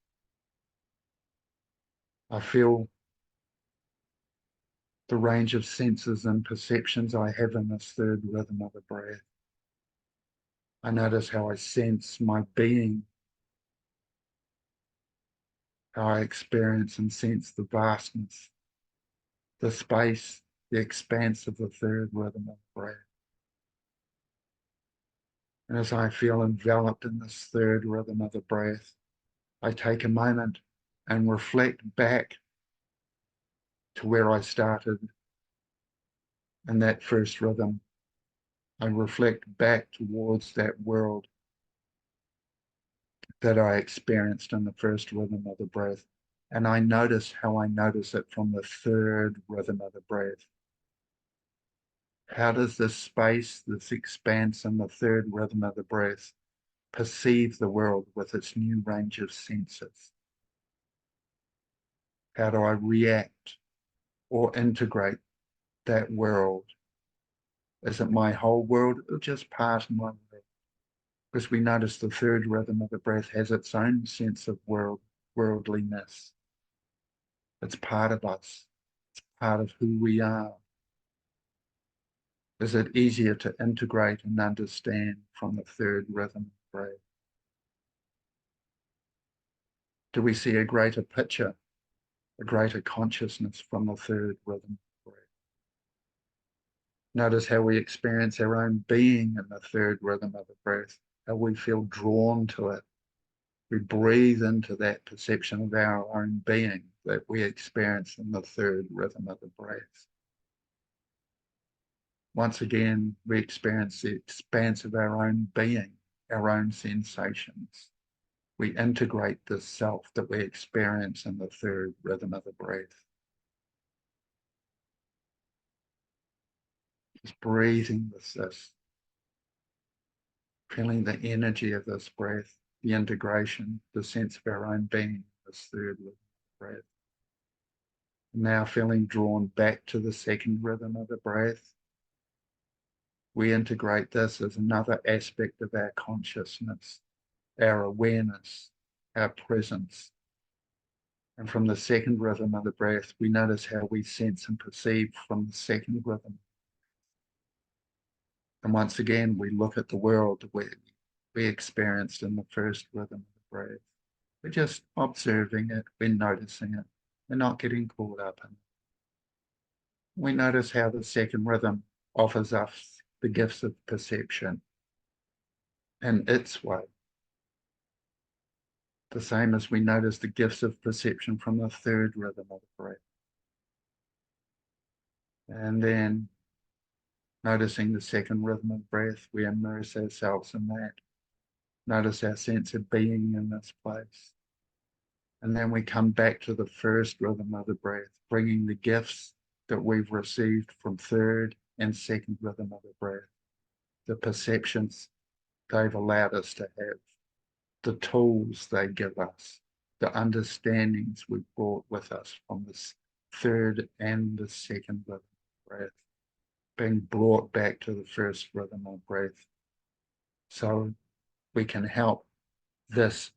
I feel the range of senses and perceptions I have in this third rhythm of the breath. I notice how I sense my being, how I experience and sense the vastness, the space, the expanse of the third rhythm of the breath. And as I feel enveloped in this third rhythm of the breath, I take a moment and reflect back to where I started in that first rhythm. I reflect back towards that world that I experienced in the first rhythm of the breath. And I notice how I notice it from the third rhythm of the breath. How does this space, this expanse in the third rhythm of the breath perceive the world with its new range of senses? How do I react or integrate that world? Is it my whole world or just part of my world? Because we notice the third rhythm of the breath has its own sense of worldliness. It's part of us. It's part of who we are. Is it easier to integrate and understand from the third rhythm of breath? Do we see a greater picture, a greater consciousness from the third rhythm of breath? Notice how we experience our own being in the third rhythm of the breath, how we feel drawn to it. We breathe into that perception of our own being that we experience in the third rhythm of the breath. Once again, we experience the expanse of our own being, our own sensations. We integrate the self that we experience in the third rhythm of the breath. Just breathing with this, feeling the energy of this breath, the integration, the sense of our own being, this third rhythm of the breath. Now feeling drawn back to the second rhythm of the breath. We integrate this as another aspect of our consciousness, our awareness, our presence. And from the second rhythm of the breath, we notice how we sense and perceive from the second rhythm. And once again, we look at the world we experienced in the first rhythm of the breath. We're just observing it, we're noticing it, we're not getting caught up in it. We notice how the second rhythm offers us the gifts of perception in its way. The same as we notice the gifts of perception from the third rhythm of the breath. And then noticing the second rhythm of breath, we immerse ourselves in that. Notice our sense of being in this place. And then we come back to the first rhythm of the breath, bringing the gifts that we've received from third and second rhythm of the breath, the perceptions they've allowed us to have, the tools they give us, the understandings we've brought with us from this third and the second rhythm of breath, being brought back to the first rhythm of breath. So we can help this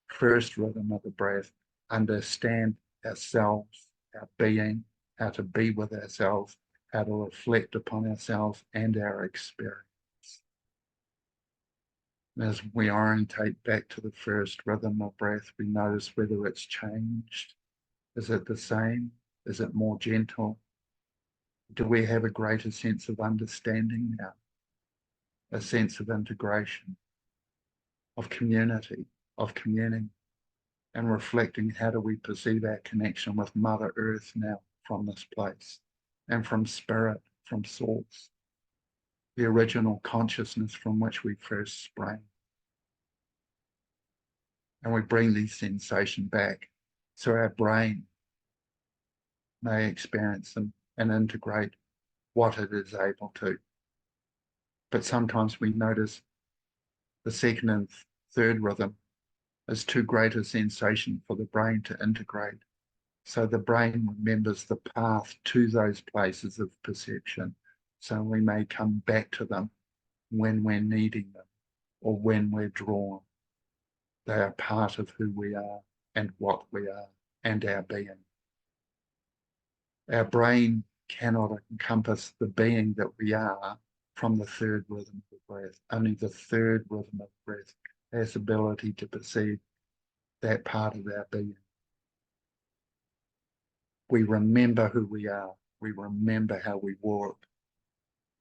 first rhythm of the breath understand ourselves, our being, how to be with ourselves, how to reflect upon ourselves and our experience. As we orientate back to the first rhythm of breath, we notice whether it's changed. Is it the same? Is it more gentle? Do we have a greater sense of understanding now? A sense of integration, of community, of communing, and reflecting how do we perceive our connection with Mother Earth now from this place, and from spirit, from source, the original consciousness from which we first sprang. And we bring these sensations back so our brain may experience them and integrate what it is able to. But sometimes we notice the second and third rhythm is too great a sensation for the brain to integrate. So the brain remembers the path to those places of perception. So we may come back to them when we're needing them or when we're drawn. They are part of who we are and what we are and our being. Our brain cannot encompass the being that we are from the third rhythm of the breath. Only the third rhythm of the breath has the ability to perceive that part of our being. We remember who we are. We remember how we walk.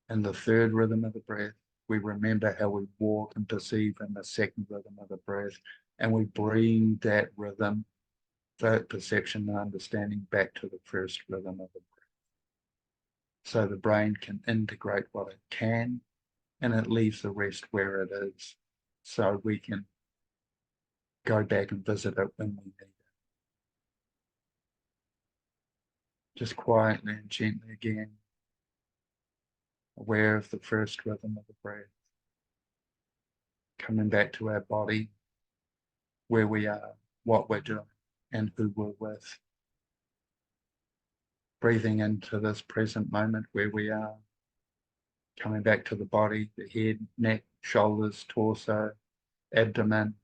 In the third rhythm of the breath, we remember how we walk and perceive in the second rhythm of the breath, and we bring that rhythm, that perception and understanding back to the first rhythm of the breath. So the brain can integrate what it can, and it leaves the rest where it is, so we can go back and visit it when we need it. Just quietly and gently again, aware of the first rhythm of the breath, coming back to our body, where we are, what we're doing, and who we're with. Breathing into this present moment where we are, coming back to the body, the head, neck, shoulders, torso, abdomen,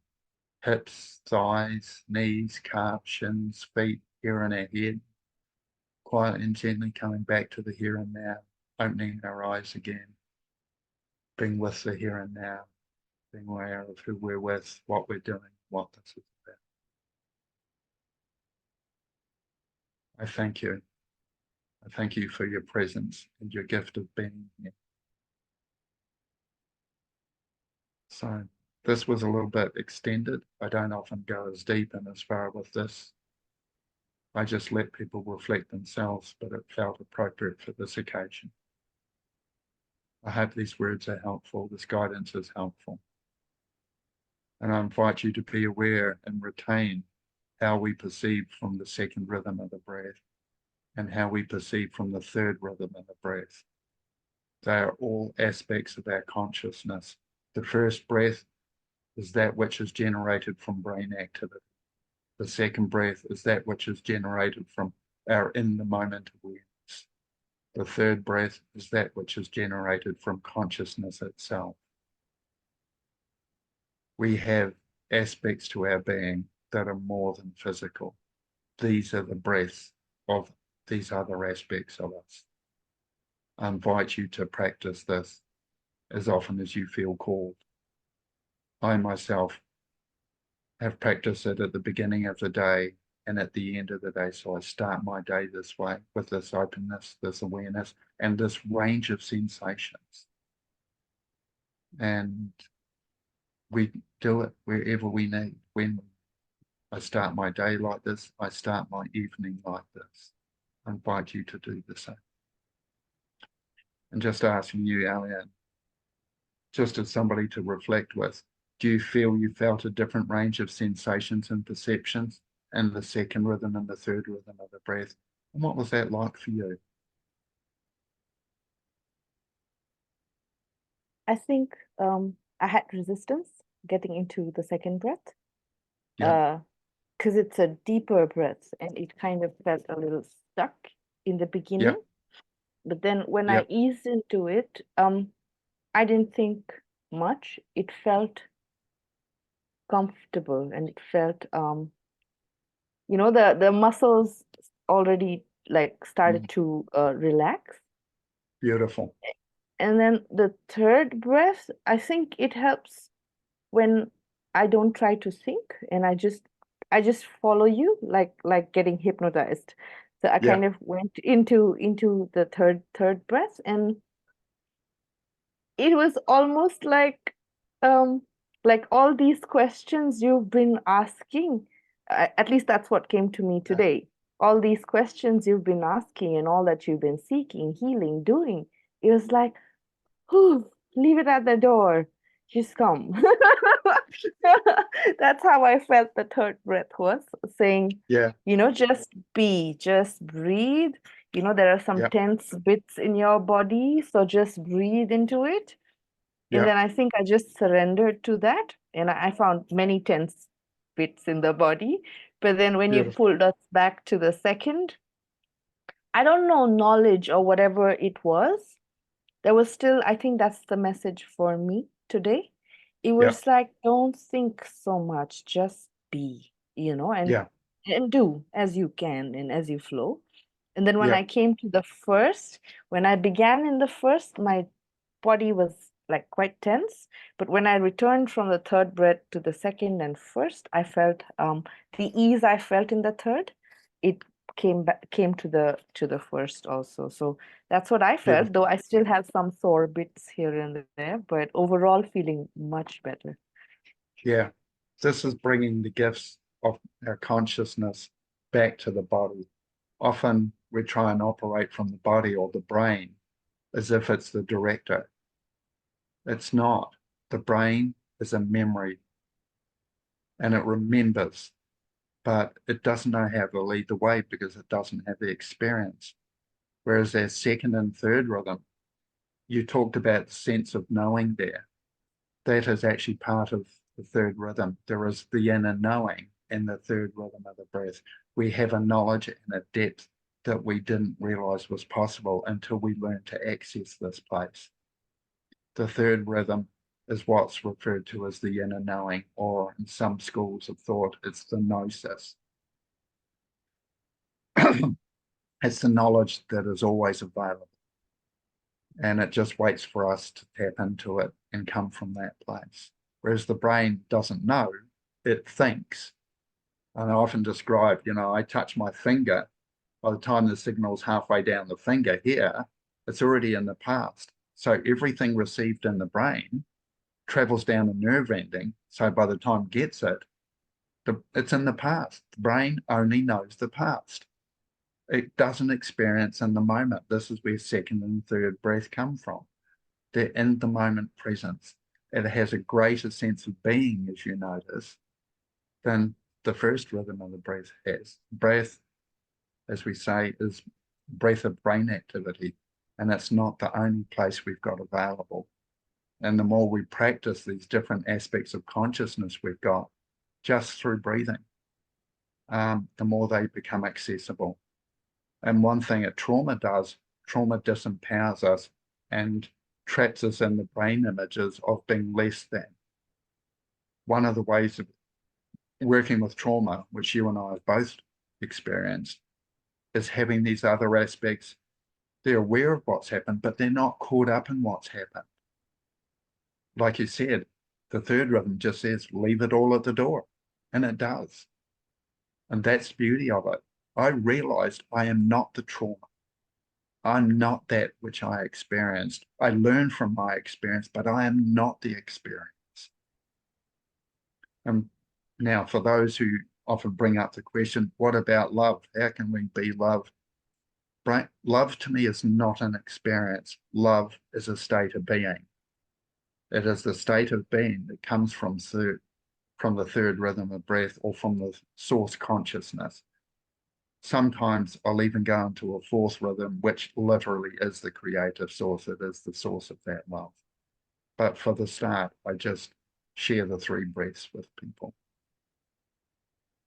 hips, thighs, knees, calves, shins, feet, here in our head. Quietly and gently coming back to the here and now, opening our eyes again, being with the here and now, being aware of who we're with, what we're doing, what this is about. I thank you. I thank you for your presence and your gift of being here. So this was a little bit extended. I don't often go as deep and as far with this. I just let people reflect themselves, but it felt appropriate for this occasion. I hope these words are helpful, this guidance is helpful. And I invite you to be aware and retain how we perceive from the second rhythm of the breath and how we perceive from the third rhythm of the breath. They are all aspects of our consciousness. The first breath is that which is generated from brain activity. The second breath is that which is generated from our in the moment awareness. The third breath is that which is generated from consciousness itself. We have aspects to our being that are more than physical. These are the breaths of these other aspects of us. I invite you to practice this as often as you feel called. I myself have practiced it at the beginning of the day and at the end of the day. So I start my day this way with this openness, this awareness, and this range of sensations. And we do it wherever we need. When I start my day like this, I start my evening like this. I invite you to do the same. And just asking you, Alyen, just as somebody to reflect with, do you feel you felt a different range of sensations and perceptions in the second rhythm and the third rhythm of the breath? And what was that like for you? I think I had resistance getting into the second breath Yeah, because it's a deeper breath and it kind of felt a little stuck in the yeah, beginning. But then when yeah, I eased into it, I didn't think much. It felt comfortable and it felt the muscles already like started to relax. beautiful. And then the third breath, I think it helps when I don't try to think and I just follow you like getting hypnotized. So I Yeah, kind of went into the third breath and it was almost like all these questions you've been asking, at least that's what came to me yeah, today. All these questions you've been asking and all that you've been seeking, healing, doing, it was like, whew, leave it at the door. Just come. That's how I felt the third breath was saying, yeah, just be, just breathe. There are some yeah, tense bits in your body, so just breathe into it. And yeah, then I think I just surrendered to that. And I found many tense bits in the body. But then when you beautiful. pulled us back to the second, I don't know, knowledge or whatever it was, there was still, I think that's the message for me today. It Yeah, was like, don't think so much, just be, and yeah, and do as you can and as you flow. And then when yeah, I came to the first, when I began in the first, my body was like quite tense. But when I returned from the third breath to the second and first, I felt the ease I felt in the third, it came to the first also. So that's what I felt, though beautiful. I still have some sore bits here and there, but overall feeling much better. Yeah, this is bringing the gifts of our consciousness back to the body. Often we try and operate from the body or the brain as if it's the director. It's not. The brain is a memory and it remembers, but it doesn't know how to lead the way because it doesn't have the experience. Whereas our second and third rhythm you talked about the sense of knowing there. That is actually part of the third rhythm. There is the inner knowing in the third rhythm of the breath. We have a knowledge and a depth that we didn't realize was possible until we learned to access this place. The third rhythm is what's referred to as the inner knowing, or in some schools of thought, it's the gnosis. It's the knowledge that is always available. And it just waits for us to tap into it and come from that place. Whereas the brain doesn't know, it thinks. And I often describe, I touch my finger. By the time the signal's halfway down the finger here, it's already in the past. So everything received in the brain travels down a nerve ending. So by the time it gets it, it's in the past. The brain only knows the past. It doesn't experience in the moment. This is where second and third breath come from. They're in the moment presence. It has a greater sense of being, as you notice, than the first rhythm of the breath has. Breath, as we say, is breath of brain activity, and it's not the only place we've got available. And the more we practice these different aspects of consciousness we've got just through breathing, the more they become accessible. And one thing that trauma does, trauma disempowers us and traps us in the brain images of being less than. One of the ways of working with trauma, which you and I have both experienced, is having these other aspects. They're aware of what's happened, but they're not caught up in what's happened. Like you said, the third rhythm just says, leave it all at the door. And it does. And that's the beauty of it. I realized I am not the trauma. I'm not that which I experienced. I learned from my experience, but I am not the experience. And now, for those who often bring up the question, what about love? How can we be love? Right? Love to me is not an experience. Love is a state of being. It is the state of being that comes from the third rhythm of breath, or from the source consciousness. Sometimes I'll even go into a fourth rhythm, which literally is the creative source. It is the source of that love. But for the start, I just share the three breaths with people.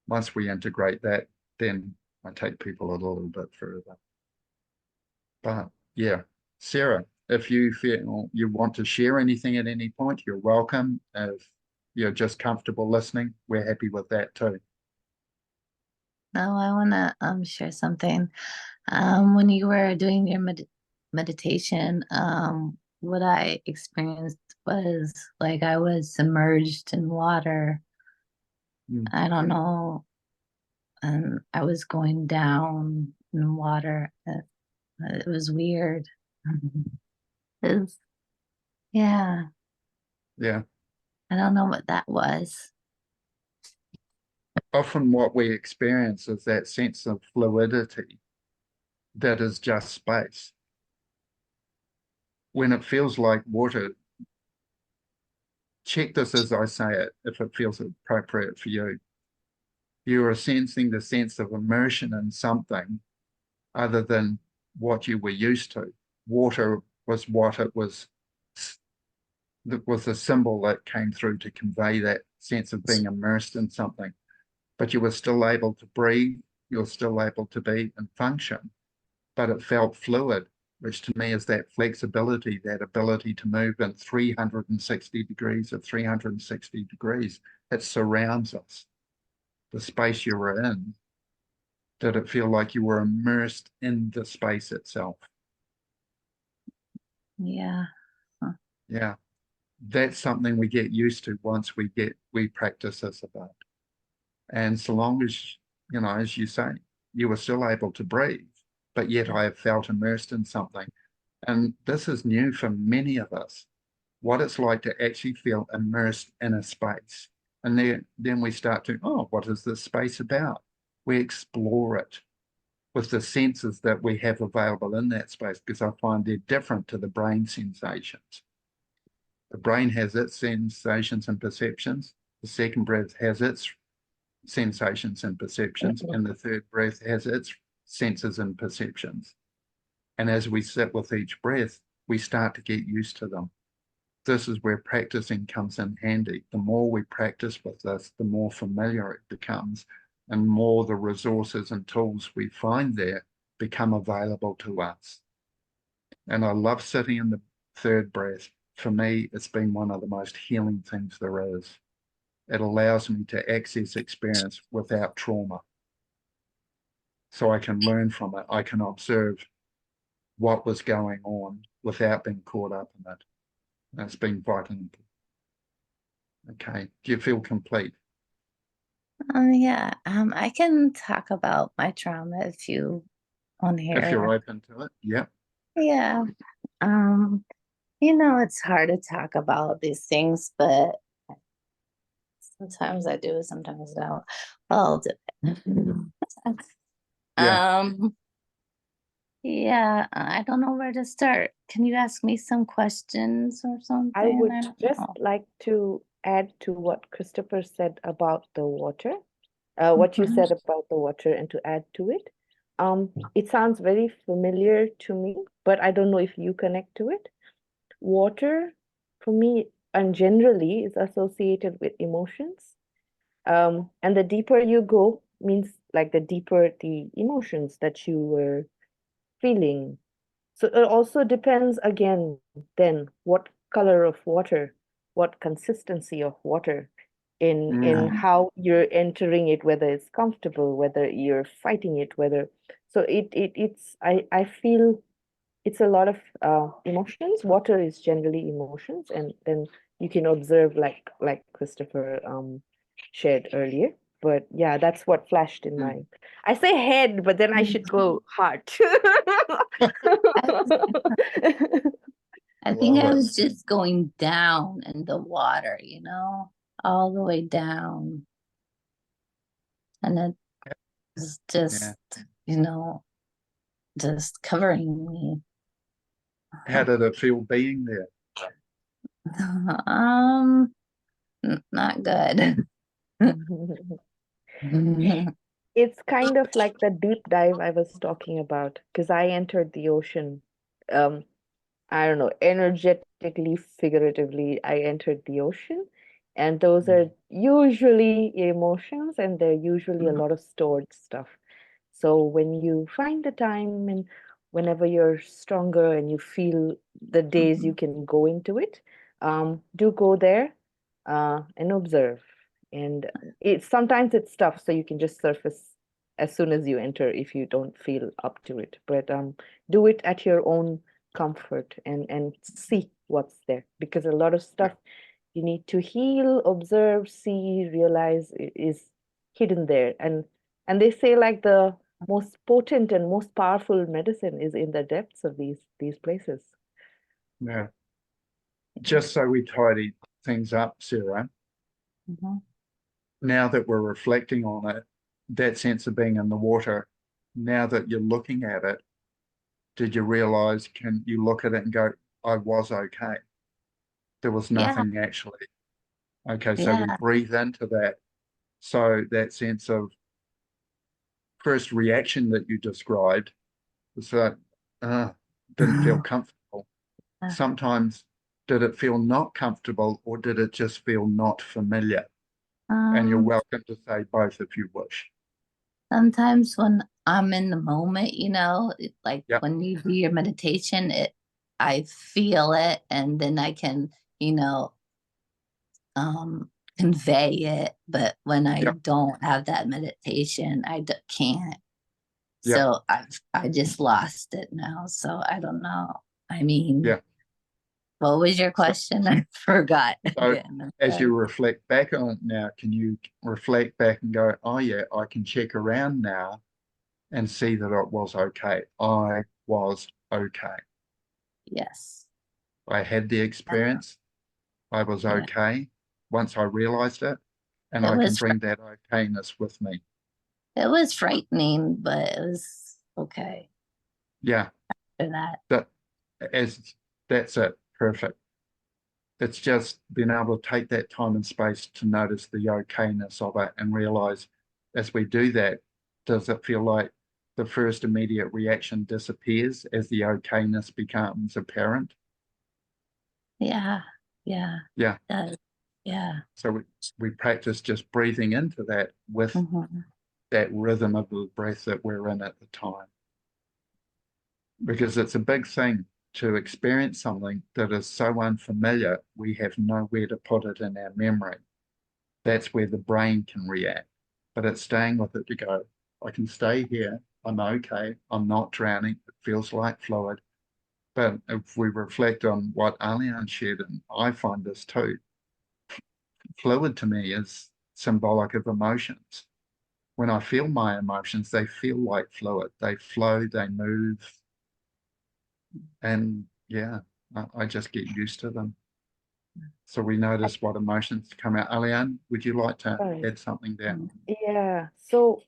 Once we integrate that, then I take people a little bit further. But yeah, Sarah, if you feel you want to share anything at any point, you're welcome. If you're just comfortable listening, we're happy with that too. No, I want to share something. When you were doing your meditation, what I experienced was like I was submerged in water. I don't know, and I was going down in water. It was weird. It was, yeah, Yeah. I don't know what that was. Often what we experience is that sense of fluidity that is just space. When it feels like water, check this as I say it, if it feels appropriate for you. You are sensing the sense of immersion in something other than what you were used to. Water was what it was, a symbol that came through to convey that sense of being immersed in something. But you were still able to breathe, you were still able to be and function, but it felt fluid, which to me is that flexibility, that ability to move in 360 degrees of 360 degrees. It surrounds us. The space you were in, did it feel like you were immersed in the space itself? Yeah. Huh. Yeah, that's something we get used to once we practice this a bit. And so long as, as you say, you were still able to breathe, but yet I have felt immersed in something. And this is new for many of us, what it's like to actually feel immersed in a space. And then we start to, oh, what is this space about? We explore it with the senses that we have available in that space, because I find they're different to the brain sensations. The brain has its sensations and perceptions. The second breath has its sensations and perceptions, and the third breath has its senses and perceptions. And as we sit with each breath, we start to get used to them. This is where practicing comes in handy. The more we practice with this, the more familiar it becomes, and more the resources and tools we find there become available to us. And I love sitting in the third breath. For me, it's been one of the most healing things there is. It allows me to access experience without trauma. So I can learn from it. I can observe what was going on without being caught up in it. And it's been vital. Okay. Do you feel complete? Yeah, I can talk about my trauma if you want to If you're hear. open to it? Yep. Yeah. It's hard to talk about these things, but sometimes I do, sometimes I don't. Well, Yeah. um, yeah, I don't know where to start. Can you ask me some questions or something? I would I don't just know. like to add to what Christopher said about the water, what you Mhm. said about the water, and to add to it. It sounds very familiar to me, but I don't know if you connect to it. Water, for me, and generally, is associated with emotions. And the deeper you go means like the deeper the emotions that you were feeling. So it also depends again, then what color of water, what consistency of water in Mm, how you're entering it, whether it's comfortable, whether you're fighting it, whether so it's I feel it's a lot of emotions. Water is generally emotions, and then you can observe like Christopher shared earlier. But yeah, that's what flashed in mm. my. I say head, but then I should go heart. I, I think Love I it. was just going down in the water, all the way down. And it was Yeah. just, you know, just covering me. How did it feel being there? Um, Not good. It's kind of like the deep dive I was talking about because I entered the ocean. Um, I don't know, energetically, figuratively, I entered the ocean. And those are Mm, usually emotions, and they're usually a lot of stored stuff. So when you find the time and whenever you're stronger and you feel the days you can go into it, do go there and observe. And sometimes it's tough, so you can just surface as soon as you enter if you don't feel up to it. But do it at your own comfort and see what's there, because a lot of yeah. stuff you need to heal, observe, see, realize is hidden there. And they say like the most potent and most powerful medicine is in the depths of these places. Yeah. Just so we tidy things up, Sarah, Mhm. now that we're reflecting on it, that sense of being in the water, now that you're looking at it, did you realize, can you look at it and go, I was okay? There was Yeah, nothing actually. Okay, so we yeah. breathe into that. So that sense of first reaction that you described was that didn't feel comfortable. Sometimes did it feel not comfortable or did it just feel not familiar? And you're Um, welcome to say both if you wish. Sometimes when I'm in the moment, like Yep, when you do your meditation, I feel it and then I can, you know, convey it. But when I yep, don't have that meditation, can't. yep, So I just lost it now. So I don't know. I mean, yeah. what was your So, question? I forgot so again. I'm as you sorry. reflect back on it now, can you reflect back and go, oh yeah, I can check around now and see that it was okay. I was okay. Yes. I had the experience. I was Yeah. okay once I realized it, and It I can was bring that okayness with me. it was frightening, but it was okay Yeah, for that. that as that's it. Perfect. It's just being able to take that time and space to notice the okayness of it and realize as we do that, does it feel like the first immediate reaction disappears as the okayness becomes apparent? Yeah. Yeah. Yeah. Yeah. So we practice just breathing into that with Hmm. that rhythm of the breath that we're in at the time. Because it's a big thing to experience something that is so unfamiliar, we have nowhere to put it in our memory. That's where the brain can react. But it's staying with it to go, I can stay here, I'm okay, I'm not drowning, it feels like fluid. But if we reflect on what Alyen shared, and I find this too, fluid to me is symbolic of emotions. When I feel my emotions, they feel like fluid. They flow, they move, and yeah, I just get used to them. So we notice what emotions come out. Alyen, would you like to Right. add something there? Yeah. So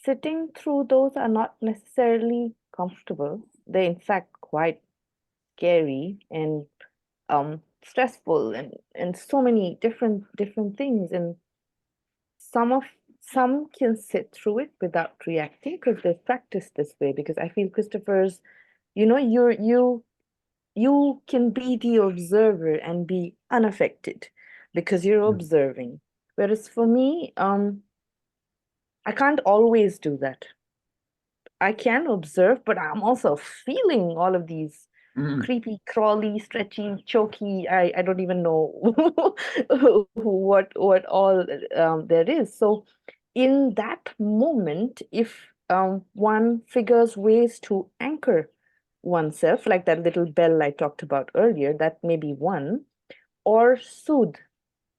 sitting through those are not necessarily comfortable. They're in fact quite scary and stressful and so many different things. And some of some can sit through it without reacting because they've practiced this way. Because I feel Christopher's, you can be the observer and be unaffected because you're Yeah. observing. Whereas for me, I can't always do that. I can observe, but I'm also feeling all of these Mm, creepy, crawly, stretchy, choky. I don't even know what all there is. So in that moment, if one figures ways to anchor oneself, like that little bell I talked about earlier, that may be one, or soothe.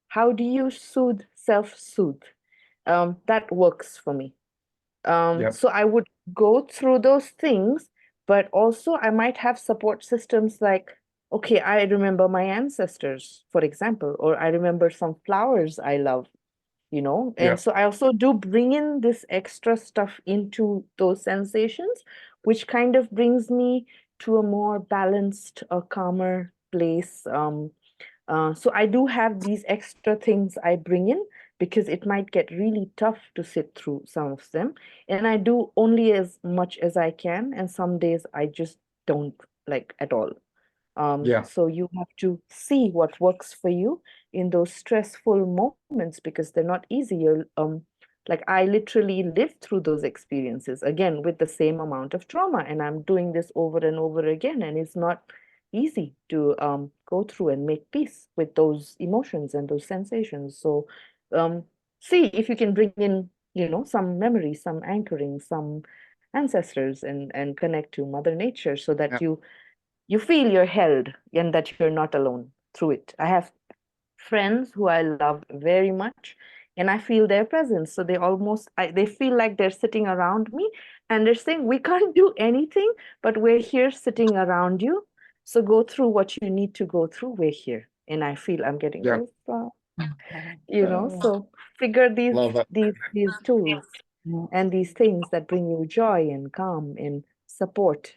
How do you soothe, self-soothe? That works for me. yep, So I would go through those things, but also I might have support systems like, okay, I remember my ancestors, for example, or I remember some flowers I love, and yep, so I also do bring in this extra stuff into those sensations, which kind of brings me to a more balanced, a calmer place. So I do have these extra things I bring in because it might get really tough to sit through some of them. And I do only as much as I can, and some days I just don't like at all. yeah, So you have to see what works for you in those stressful moments because they're not easy. Like I literally lived through those experiences again with the same amount of trauma, and I'm doing this over and over again, and it's not easy to go through and make peace with those emotions and those sensations. So um, see if you can bring in, some memory, some anchoring, some ancestors, and connect to Mother Nature so that yep, you feel you're held and that you're not alone through it. I have friends who I love very much, and I feel their presence. So they feel like they're sitting around me and they're saying, we can't do anything, but we're here sitting around you. So go through what you need to go through. We're here. And I feel I'm getting yep. very strong, so figure these Love it. these these tools and these things that bring you joy and calm and support,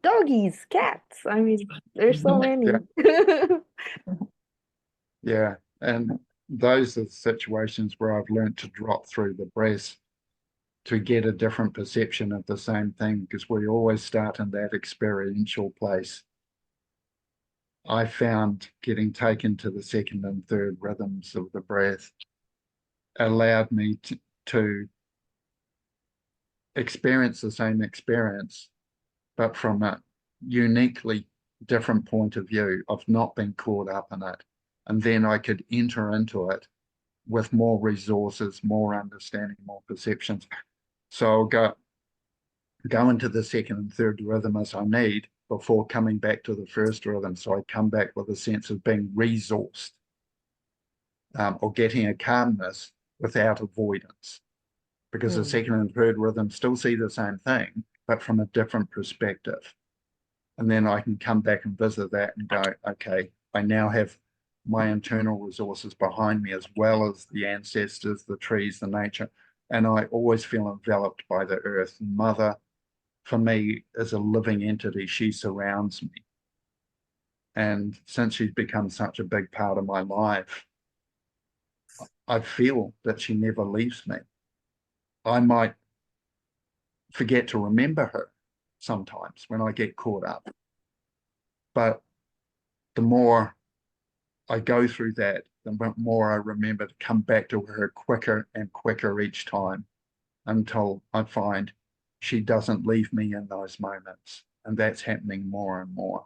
doggies, cats. I mean, there's so Yeah, many. yeah. And those are the situations where I've learned to drop through the breath to get a different perception of the same thing because we always start in that experiential place. I found getting taken to the second and third rhythms of the breath allowed me to experience the same experience, but from a uniquely different point of view of not being caught up in it. And then I could enter into it with more resources, more understanding, more perceptions. So I'll go into the second and third rhythm as I need before coming back to the first rhythm. So I come back with a sense of being resourced, or getting a calmness without avoidance. Because the Mm, second and third rhythm still see the same thing, but from a different perspective. And then I can come back and visit that and go, okay, I now have my internal resources behind me as well as the ancestors, the trees, the nature. And I always feel enveloped by the earth. Mother, for me, is a living entity. She surrounds me. And since she's become such a big part of my life, I feel that she never leaves me. I might forget to remember her sometimes when I get caught up, but the more I go through that, the more I remember to come back to her quicker and quicker each time until I find she doesn't leave me in those moments. And that's happening more and more.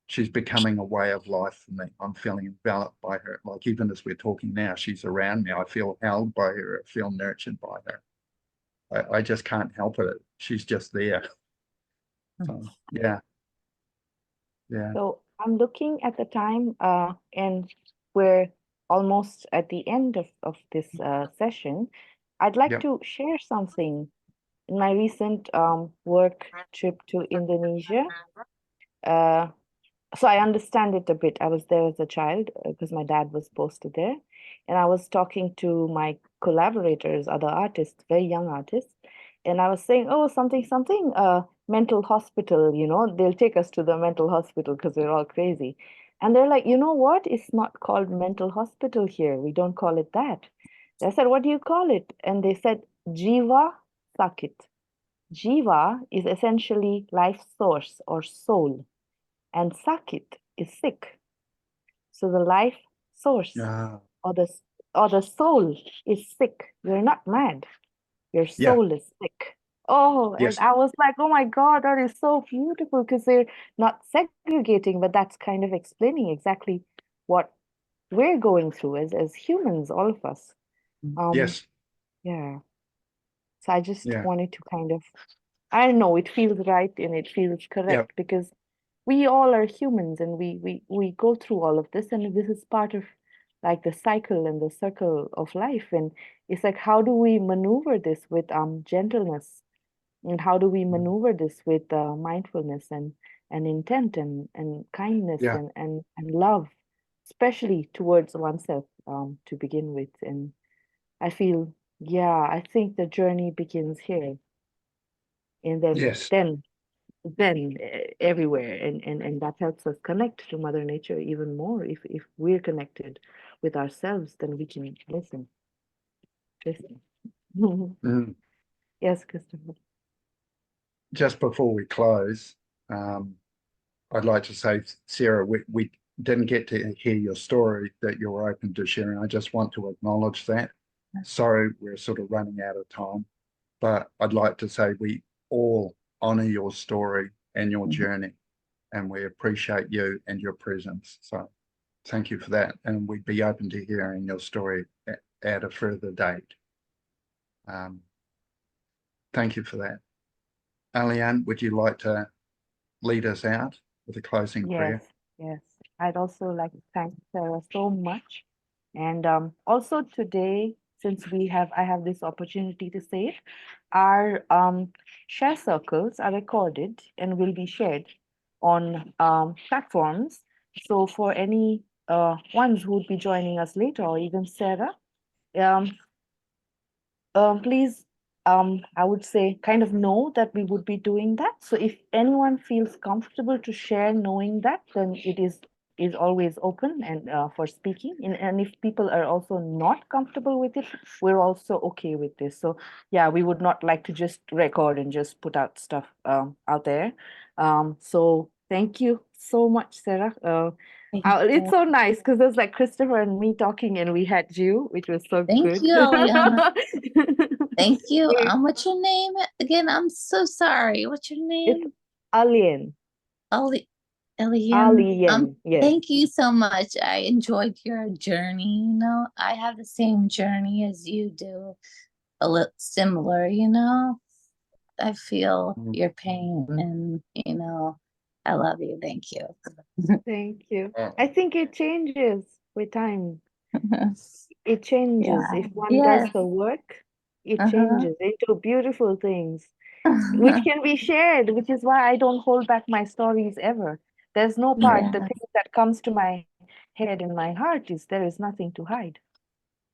She's becoming a way of life for me. I'm feeling enveloped by her. Like even as we're talking now, she's around me. I feel held by her. I feel nurtured by her. I just can't help it. She's just there. So yeah, yeah, So I'm looking at the time, and we're almost at the end of this session. I'd like yep, to share something. In my recent work trip to Indonesia, uh, so I understand it a bit. I was there as a child because my dad was posted there, and I was talking to my collaborators, other artists, very young artists, and I was saying, "Oh, something, something, mental hospital. You know, they'll take us to the mental hospital because we're all crazy." And they're like, "You know what? It's not called mental hospital here. We don't call it that." I said, "What do you call it?" And they said, "Jiva Sakit." Jiva is essentially life source or soul, and Sakit is sick. So the life source yeah, or the soul is sick. You're not mad. Your yeah, soul is sick. Oh, and yes, I was like, oh my God, that is so beautiful because they're not segregating, but that's kind of explaining exactly what we're going through as humans, all of us. Um, yes, yeah. So I just yeah, wanted to kind of, I don't know, it feels right and it feels yeah, correct because we all are humans and we go through all of this, and this is part of like the cycle and the circle of life. And it's like, how do we maneuver this with gentleness, and how do we maneuver this with mindfulness and intent and kindness yeah, and love, especially towards oneself, to begin with. And I feel, yeah, I think the journey begins here, and yes, then everywhere, and that helps us connect to Mother Nature even more. If we're connected with ourselves, then we can listen. mm. Yes, Christopher. Just before we close, um, I'd like to say, Sarah, we didn't get to hear your story that you were open to sharing. I just want to acknowledge that. Sorry, we're sort of running out of time, but I'd like to say we all honor your story and your journey, and we appreciate you and your presence. So thank you for that. And we'd be open to hearing your story at a further date. Um, thank you for that. Alyen, would you like to lead us out with a closing Yes, prayer? yes. I'd also like to thank Sarah so much. And also today, since I have this opportunity to say it, our share circles are recorded and will be shared on platforms. So for any ones who would be joining us later, or even Sarah, um, please, I would say, kind of know that we would be doing that. So if anyone feels comfortable to share knowing that, then it is always open and for speaking. And if people are also not comfortable with it, we're also okay with this. So yeah, we would not like to just record and just put out stuff out there. So thank you so much, Sarah. It's so nice because there's like Christopher and me talking, and we had you, which was so Thank good. you, Eliana. Thank you. It's What's your name again? I'm so sorry. What's your name? Alien. Ali Elian. Alien. Yes. Thank you so much. I enjoyed your journey. I have the same journey as you do, a little similar, I feel Mm. your pain and, I love you. Thank you. Thank you. Oh, I think it changes with time. It changes. Yeah. If one does Yes. the work, it Uh-huh. changes into beautiful things, which can be shared, which is why I don't hold back my stories ever. There's no part, the Yeah. thing that comes to my head and my heart is there is nothing to hide.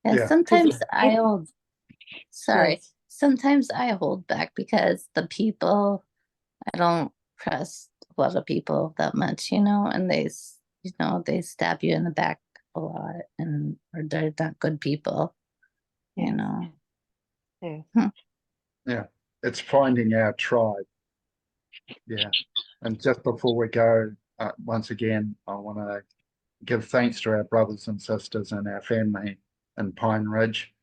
Yeah. yeah, Because Sometimes I it, hold, sorry. yes, Sometimes I hold back because I don't trust a lot of people that much, and they stab you in the back a lot or they're not good people, you yes, know. yes. Hmm. yeah. It's finding our tribe. Yeah. And just before we go, once again, I want to give thanks to our brothers and sisters and our family in Pine Ridge.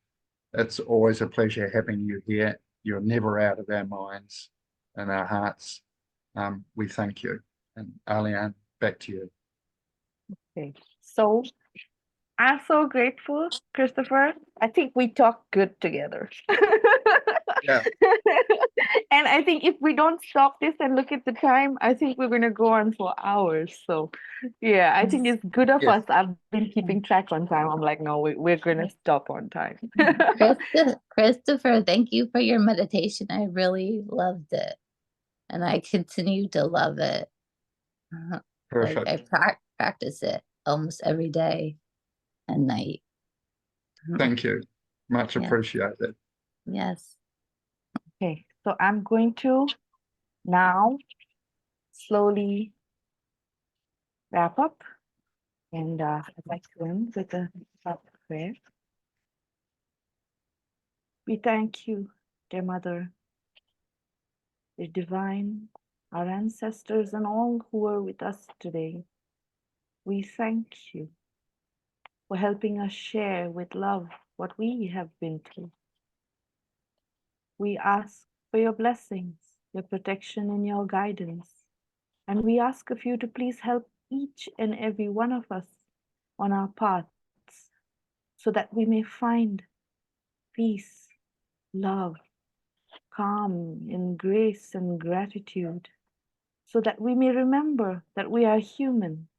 It's always a pleasure having you here. You're never out of our minds and our hearts. We thank you. And Alyen, back to you. Okay. So I'm so grateful, Christopher. I think we talk good together. Yeah. And I think if we don't stop this and look at the time, I think we're going to go on for hours. So, yeah, I think it's good of Yes. us. I've been keeping track on time. I'm like, no, we're going to stop on time. Christopher, thank you for your meditation. I really loved it, and I continue to love it. Like I Perfect. practice it almost every day and night. Thank you. Much Yeah. appreciated. Yes. Okay, so I'm going to now slowly wrap up, and I'd like to end with a short prayer. We thank you, dear Mother, the divine, our ancestors, and all who are with us today. We thank you for helping us share with love what we have been through. We ask for your blessings, your protection, and your guidance. And we ask of you to please help each and every one of us on our paths so that we may find peace, love, calm, and grace and gratitude, so that we may remember that we are human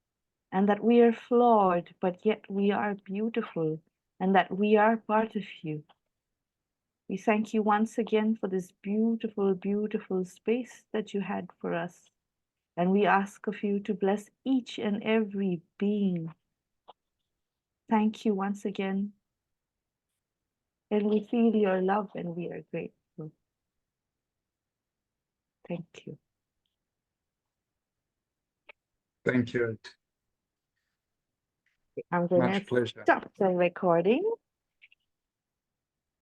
and that we are flawed, but yet we are beautiful and that we are part of you. We thank you once again for this beautiful, beautiful space that you had for us. And we ask of you to bless each and every being. Thank you once again. And we feel your love and we are grateful. Thank you. Thank you. I'm going Much to pleasure. stop the recording.